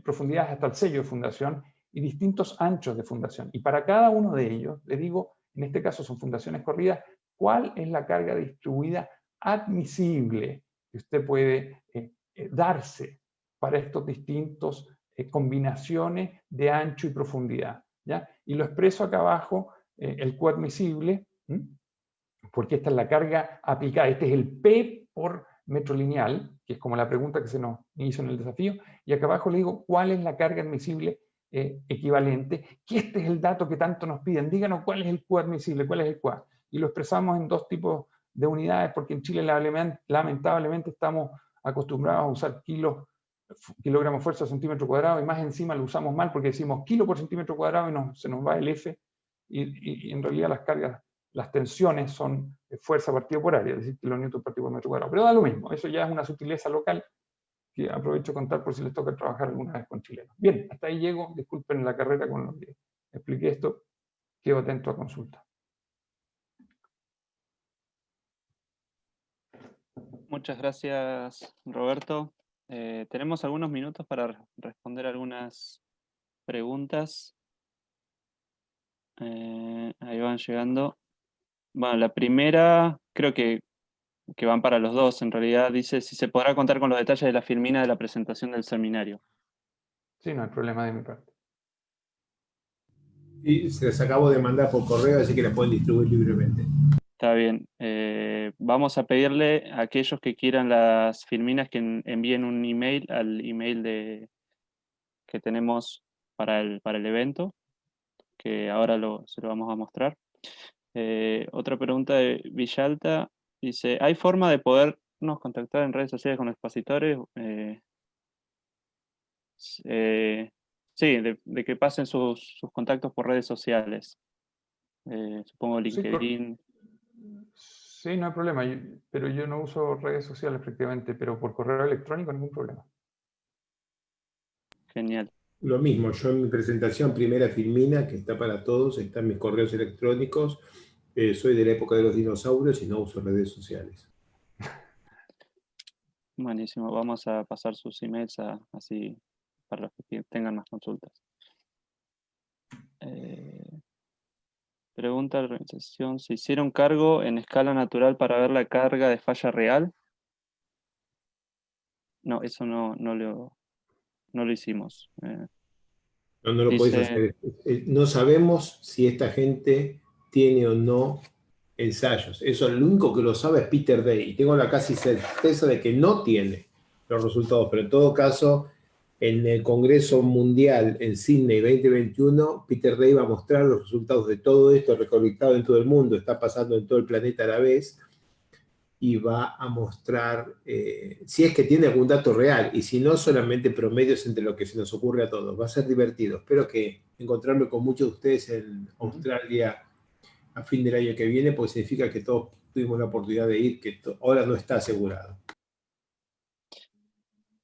profundidades hasta el sello de fundación y distintos anchos de fundación. Y para cada uno de ellos, le digo, en este caso son fundaciones corridas, ¿cuál es la carga distribuida admisible que usted puede darse para estos distintos combinaciones de ancho y profundidad? ¿Ya? Y lo expreso acá abajo, el Q admisible, porque esta es la carga aplicada, este es el P por metro lineal, que es como la pregunta que se nos hizo en el desafío, y acá abajo le digo cuál es la carga admisible equivalente, que este es el dato que tanto nos piden, díganos cuál es el Q admisible, cuál es el Q. Y lo expresamos en 2 tipos de unidades, porque en Chile lamentablemente estamos acostumbrados a usar kilogramos fuerza centímetro cuadrado, y más encima lo usamos mal porque decimos kilo por centímetro cuadrado y se nos va el F, y en realidad las cargas, las tensiones son fuerza partido por área, es decir, kilonewton partido por metro cuadrado. Pero da lo mismo, eso ya es una sutileza local que aprovecho de contar por si les toca trabajar alguna vez con chilenos. Bien, hasta ahí llego, disculpen la carrera con lo que expliqué esto, quedo atento a consulta. Muchas gracias, Roberto. Tenemos algunos minutos para responder algunas preguntas. Ahí van llegando. Bueno, la primera, creo que van para los dos, en realidad, dice si se podrá contar con los detalles de la filmina de la presentación del seminario. Sí, no hay problema de mi parte. Y se les acabo de mandar por correo, así que la pueden distribuir libremente. Está bien. Vamos a pedirle a aquellos que quieran las filminas que envíen un email al email que tenemos para el evento, que ahora se lo vamos a mostrar. Otra pregunta de Villalta. Dice, ¿hay forma de podernos contactar en redes sociales con expositores? Sí, de que pasen sus contactos por redes sociales. Supongo Sí, LinkedIn. sí, no hay problema, pero yo no uso redes sociales prácticamente, pero por correo electrónico ningún problema. Genial. Lo mismo, yo en mi presentación, primera filmina, que está para todos, están mis correos electrónicos. Soy de la época de los dinosaurios y no uso redes sociales. Buenísimo. Vamos a pasar sus emails así para los que tengan más consultas. Pregunta a la organización, ¿se hicieron cargo en escala natural para ver la carga de falla real? No, eso no lo hicimos. No, no lo podéis hacer. No sabemos si esta gente tiene o no ensayos. Eso lo único que lo sabe es Peter Day. Y tengo la casi certeza de que no tiene los resultados. Pero en todo caso, en el Congreso Mundial en Sydney 2021, Peter Day va a mostrar los resultados de todo esto recolectado en todo el mundo. Está pasando en todo el planeta a la vez. Y va a mostrar si es que tiene algún dato real, y si no, solamente promedios entre lo que se nos ocurre a todos. Va a ser divertido. Espero que encontrarme con muchos de ustedes en Australia a fin del año que viene, porque significa que todos tuvimos la oportunidad de ir, que ahora no está asegurado.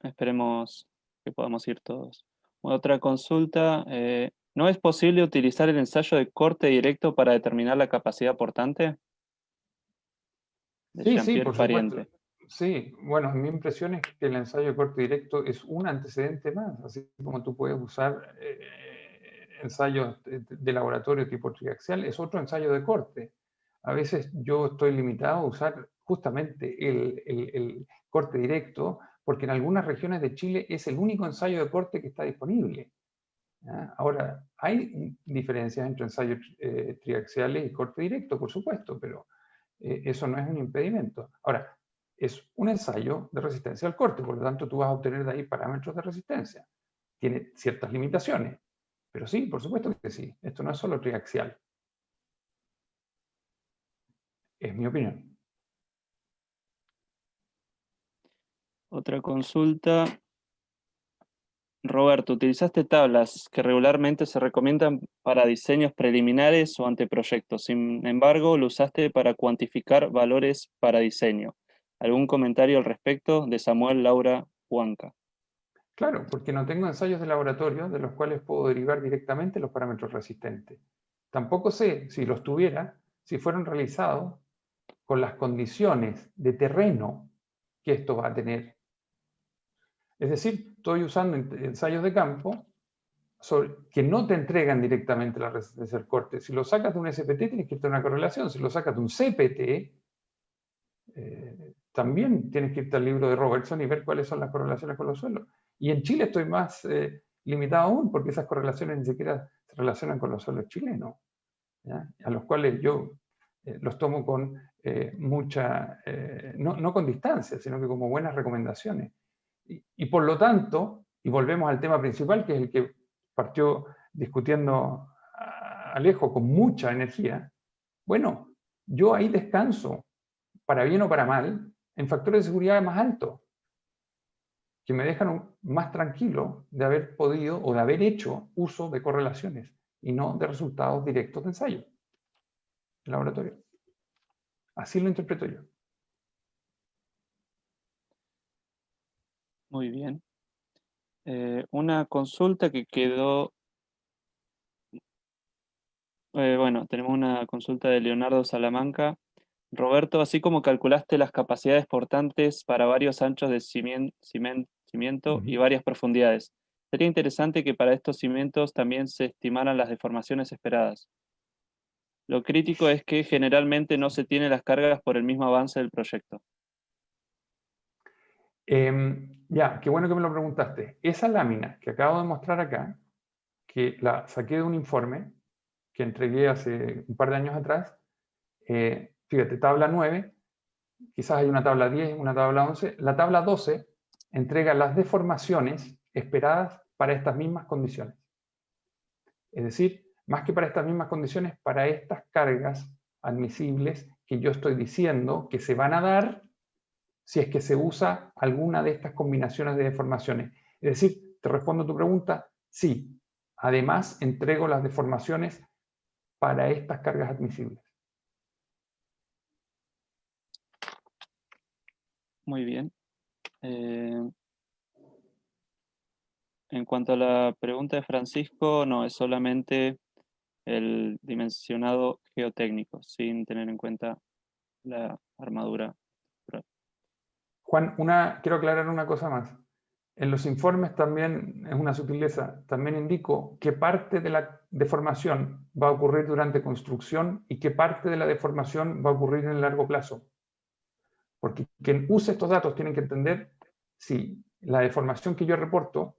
Esperemos que podamos ir todos. Otra consulta. ¿No es posible utilizar el ensayo de corte directo para determinar la capacidad portante? De Sí, Jean-Pierre por supuesto. Pariente. Sí, bueno, mi impresión es que el ensayo de corte directo es un antecedente más, así como tú puedes usar ensayos de laboratorio tipo triaxial, es otro ensayo de corte. A veces yo estoy limitado a usar justamente el corte directo, porque en algunas regiones de Chile es el único ensayo de corte que está disponible. ¿Ya? Ahora, hay diferencias entre ensayos triaxiales y corte directo, por supuesto, pero eso no es un impedimento. Ahora, es un ensayo de resistencia al corte, por lo tanto tú vas a obtener de ahí parámetros de resistencia. Tiene ciertas limitaciones, pero sí, por supuesto que sí. Esto no es solo triaxial. Es mi opinión. Otra consulta. Roberto, ¿utilizaste tablas que regularmente se recomiendan para diseños preliminares o anteproyectos? Sin embargo, lo usaste para cuantificar valores para diseño. ¿Algún comentario al respecto? De Samuel Laura Huanca. Claro, porque no tengo ensayos de laboratorio de los cuales puedo derivar directamente los parámetros resistentes. Tampoco sé si los tuviera, si fueron realizados con las condiciones de terreno que esto va a tener. Es decir, estoy usando ensayos de campo que no te entregan directamente la resistencia al corte. Si lo sacas de un SPT, tienes que irte a una correlación. Si lo sacas de un CPT, también tienes que irte al libro de Robertson y ver cuáles son las correlaciones con los suelos. Y en Chile estoy más limitado aún, porque esas correlaciones ni siquiera se relacionan con los suelos chilenos, ¿ya? A los cuales yo los tomo con mucha, no con distancia, sino que como buenas recomendaciones. Y por lo tanto, y volvemos al tema principal, que es el que partió discutiendo Alejo con mucha energía, bueno, yo ahí descanso, para bien o para mal, en factores de seguridad más altos, que me dejan más tranquilo de haber podido o de haber hecho uso de correlaciones y no de resultados directos de ensayo en laboratorio. Así lo interpreto yo. Muy bien. Una consulta que quedó... bueno, tenemos una consulta de Leonardo Salamanca. Roberto, así como calculaste las capacidades portantes para varios anchos de cimiento y varias profundidades, sería interesante que para estos cimientos también se estimaran las deformaciones esperadas. Lo crítico es que generalmente no se tienen las cargas por el mismo avance del proyecto. Ya, qué bueno que me lo preguntaste. Esa lámina que acabo de mostrar acá, que la saqué de un informe que entregué hace un par de años atrás, fíjate, tabla 9, quizás hay una tabla 10, una tabla 11. La tabla 12 entrega las deformaciones esperadas para estas mismas condiciones. Es decir, más que para estas mismas condiciones, para estas cargas admisibles que yo estoy diciendo que se van a dar si es que se usa alguna de estas combinaciones de deformaciones. Es decir, te respondo a tu pregunta, sí. Además, entrego las deformaciones para estas cargas admisibles. Muy bien. En cuanto a la pregunta de Francisco, no, es solamente el dimensionado geotécnico, sin tener en cuenta la armadura. Juan, quiero aclarar una cosa más. En los informes también, es una sutileza, también indico qué parte de la deformación va a ocurrir durante construcción y qué parte de la deformación va a ocurrir en el largo plazo. Porque quien use estos datos tiene que entender si la deformación que yo reporto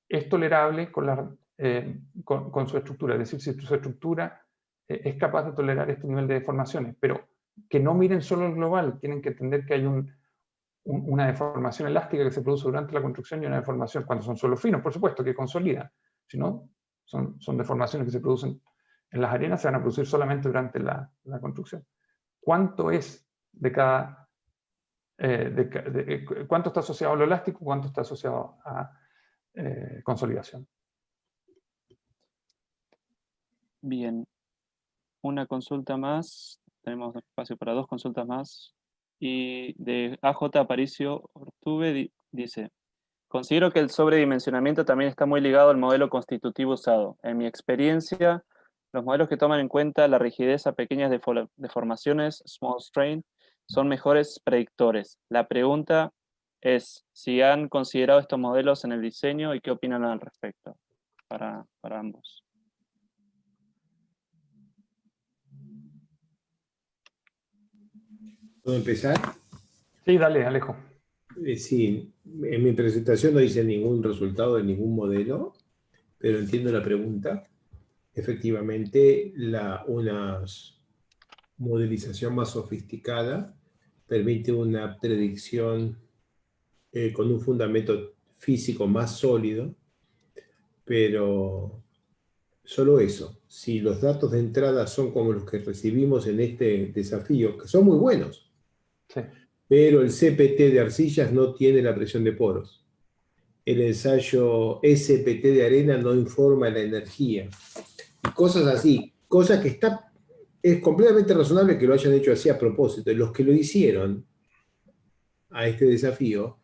es tolerable con su estructura, es decir, si su estructura es capaz de tolerar este nivel de deformaciones, pero que no miren solo el global, tienen que entender que hay una deformación elástica que se produce durante la construcción y una deformación cuando son suelos finos, por supuesto, que consolidan. Si no, son deformaciones que se producen en las arenas, se van a producir solamente durante la construcción. ¿Cuánto es de cada... cuánto está asociado a lo elástico, cuánto está asociado a consolidación? Bien. Una consulta más. Tenemos espacio para 2 consultas más. Y de AJ Aparicio Ortuve dice: considero que el sobredimensionamiento también está muy ligado al modelo constitutivo usado. En mi experiencia, los modelos que toman en cuenta la rigidez a pequeñas deformaciones, small strain, son mejores predictores. La pregunta es si han considerado estos modelos en el diseño y qué opinan al respecto para ambos. ¿Puedo empezar? Sí, dale, Alejo. Sí, en mi presentación no hice ningún resultado de ningún modelo, pero entiendo la pregunta. Efectivamente, una modelización más sofisticada permite una predicción con un fundamento físico más sólido, pero solo eso. Si los datos de entrada son como los que recibimos en este desafío, que son muy buenos, Sí. pero el CPT de arcillas no tiene la presión de poros. El ensayo SPT de arena no informa la energía. Y cosas así, cosas que es completamente razonable que lo hayan hecho así a propósito. Los que lo hicieron a este desafío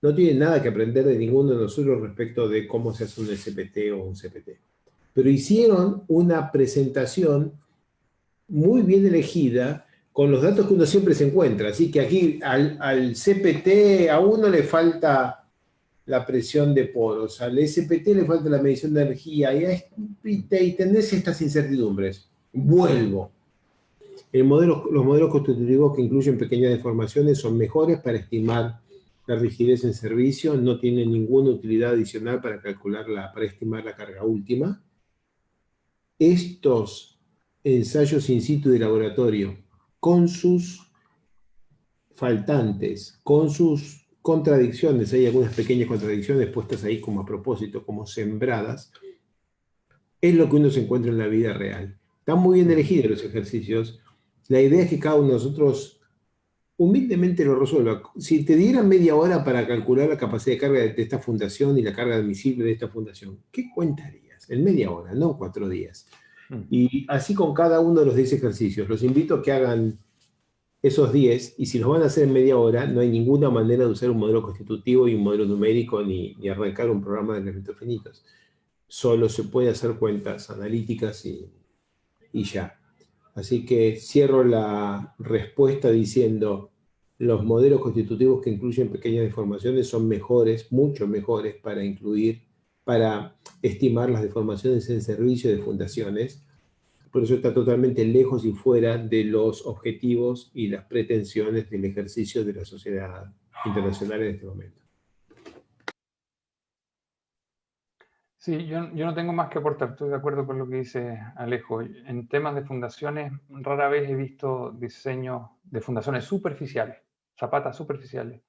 no tienen nada que aprender de ninguno de nosotros respecto de cómo se hace un SPT o un CPT. Pero hicieron una presentación muy bien elegida con los datos que uno siempre se encuentra. Así que aquí al CPT a uno le falta la presión de poros, al SPT le falta la medición de energía y tenés estas incertidumbres. Vuelvo. Los modelos constitutivos que incluyen pequeñas deformaciones son mejores para estimar la rigidez en servicio, no tienen ninguna utilidad adicional para para estimar la carga última. Estos ensayos in situ de laboratorio, con sus faltantes, con sus contradicciones, hay algunas pequeñas contradicciones puestas ahí como a propósito, como sembradas, es lo que uno se encuentra en la vida real. Están muy bien elegidos los ejercicios. La idea es que cada uno de nosotros humildemente lo resuelva. Si te dieran media hora para calcular la capacidad de carga de esta fundación y la carga admisible de esta fundación, ¿qué cuenta harías? En media hora, no en 4 días. Y así con cada uno de los 10 ejercicios. Los invito a que hagan esos 10, y si los van a hacer en media hora, no hay ninguna manera de usar un modelo constitutivo y un modelo numérico ni arrancar un programa de elementos finitos. Solo se puede hacer cuentas analíticas y ya. Así que cierro la respuesta diciendo, los modelos constitutivos que incluyen pequeñas deformaciones son mejores, mucho mejores para estimar las deformaciones en servicio de fundaciones. Por eso está totalmente lejos y fuera de los objetivos y las pretensiones del ejercicio de la sociedad internacional en este momento. Sí, yo no tengo más que aportar, estoy de acuerdo con lo que dice Alejo. En temas de fundaciones, rara vez he visto diseños de fundaciones superficiales, zapatas superficiales,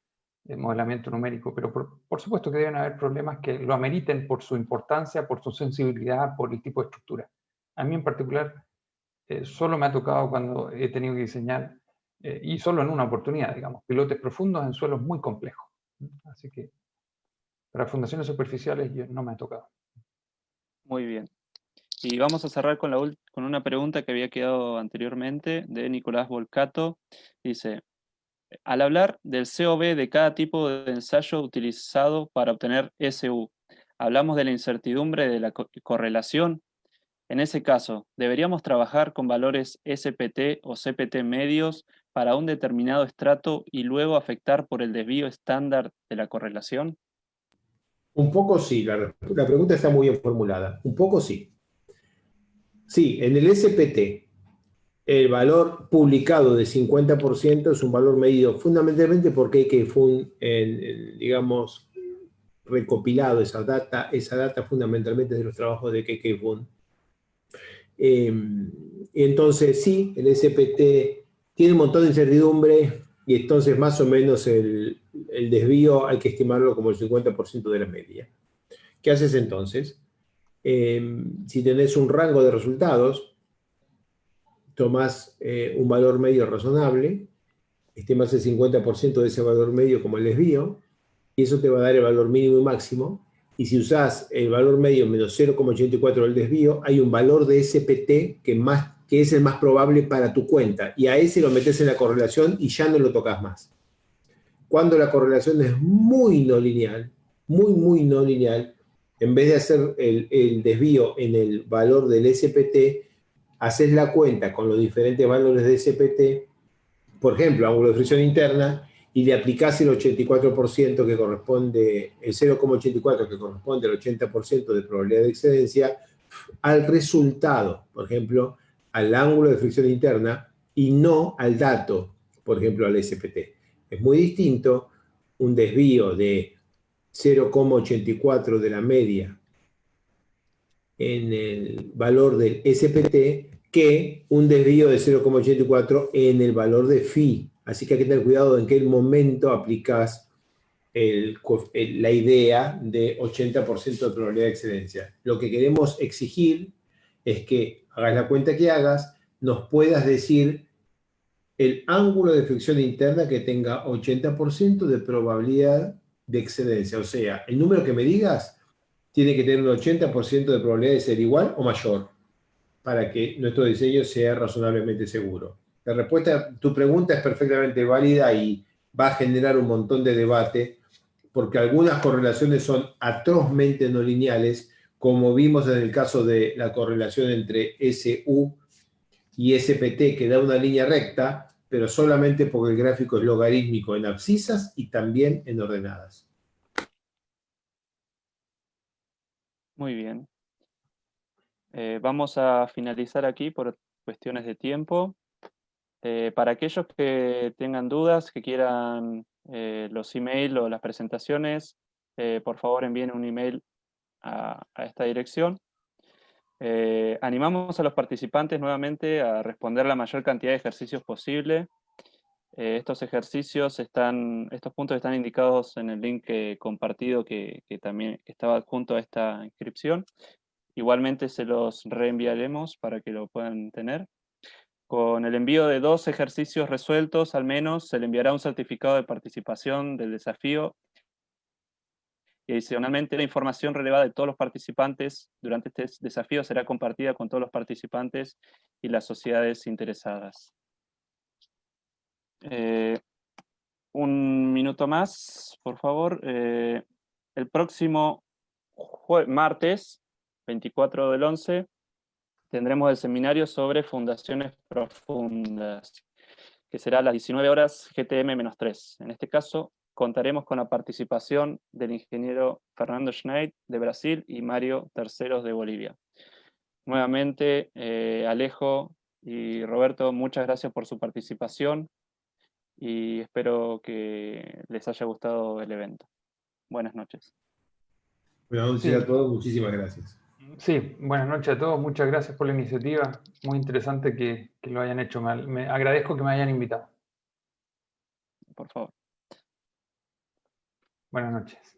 de modelamiento numérico, pero por supuesto que deben haber problemas que lo ameriten por su importancia, por su sensibilidad, por el tipo de estructura. A mí en particular, solo me ha tocado cuando he tenido que diseñar, y solo en una oportunidad, digamos, pilotes profundos en suelos muy complejos. Así que para fundaciones superficiales no me ha tocado. Muy bien. Y vamos a cerrar con, con una pregunta que había quedado anteriormente de Nicolás Volcato. Dice, al hablar del COB de cada tipo de ensayo utilizado para obtener SU, hablamos de la incertidumbre de la correlación. En ese caso, ¿deberíamos trabajar con valores SPT o CPT medios para un determinado estrato y luego afectar por el desvío estándar de la correlación? Un poco sí, la pregunta está muy bien formulada. Un poco sí. Sí, en el SPT, el valor publicado de 50% es un valor medido fundamentalmente porque hay que, digamos, recopilado esa data fundamentalmente de los trabajos de K.K. Boone. Entonces, sí, el SPT tiene un montón de incertidumbre y entonces más o menos el desvío hay que estimarlo como el 50% de la media. ¿Qué haces entonces? Si tenés un rango de resultados, tomás un valor medio razonable, estimas el 50% de ese valor medio como el desvío, y eso te va a dar el valor mínimo y máximo. Y si usás el valor medio menos 0,84 del desvío, hay un valor de SPT que es el más probable para tu cuenta. Y a ese lo metes en la correlación y ya no lo tocas más. Cuando la correlación es muy no lineal, muy no lineal, en vez de hacer el desvío en el valor del SPT, haces la cuenta con los diferentes valores de SPT, por ejemplo, ángulo de fricción interna, y le aplicás el 84% que corresponde, el 0,84 que corresponde al 80% de probabilidad de excedencia, al resultado, por ejemplo, al ángulo de fricción interna, y no al dato, por ejemplo, al SPT. Es muy distinto un desvío de 0,84 de la media en el valor del SPT que un desvío de 0,84 en el valor de phi. Así que hay que tener cuidado en qué momento aplicas la idea de 80% de probabilidad de excedencia. Lo que queremos exigir es que hagas la cuenta que hagas, nos puedas decir el ángulo de fricción interna que tenga 80% de probabilidad de excedencia. O sea, el número que me digas tiene que tener un 80% de probabilidad de ser igual o mayor para que nuestro diseño sea razonablemente seguro. La respuesta a tu pregunta es perfectamente válida y va a generar un montón de debate porque algunas correlaciones son atrozmente no lineales, como vimos en el caso de la correlación entre SU y SPT, que da una línea recta, pero solamente porque el gráfico es logarítmico en abscisas y también en ordenadas. Muy bien. Vamos a finalizar aquí por cuestiones de tiempo. Para aquellos que tengan dudas, que quieran los emails o las presentaciones, por favor envíen un email a esta dirección. Animamos a los participantes nuevamente a responder la mayor cantidad de ejercicios posible. Estos puntos están indicados en el link compartido que también estaba adjunto a esta inscripción. Igualmente se los reenviaremos para que lo puedan tener. Con el envío de 2 ejercicios resueltos, al menos, se le enviará un certificado de participación del desafío. Y adicionalmente, la información relevada de todos los participantes durante este desafío será compartida con todos los participantes y las sociedades interesadas. Un minuto más, por favor. El próximo martes, 24 del 11, tendremos el seminario sobre fundaciones profundas, que será a las 19 horas GTM-3. En este caso, contaremos con la participación del ingeniero Fernando Schneid de Brasil y Mario Terceros de Bolivia. Nuevamente, Alejo y Roberto, muchas gracias por su participación y espero que les haya gustado el evento. Buenas noches. Buenas noches Sí. a todos, muchísimas gracias. Sí, buenas noches a todos, muchas gracias por la iniciativa, muy interesante que lo hayan hecho, me agradezco que me hayan invitado. Por favor. Buenas noches.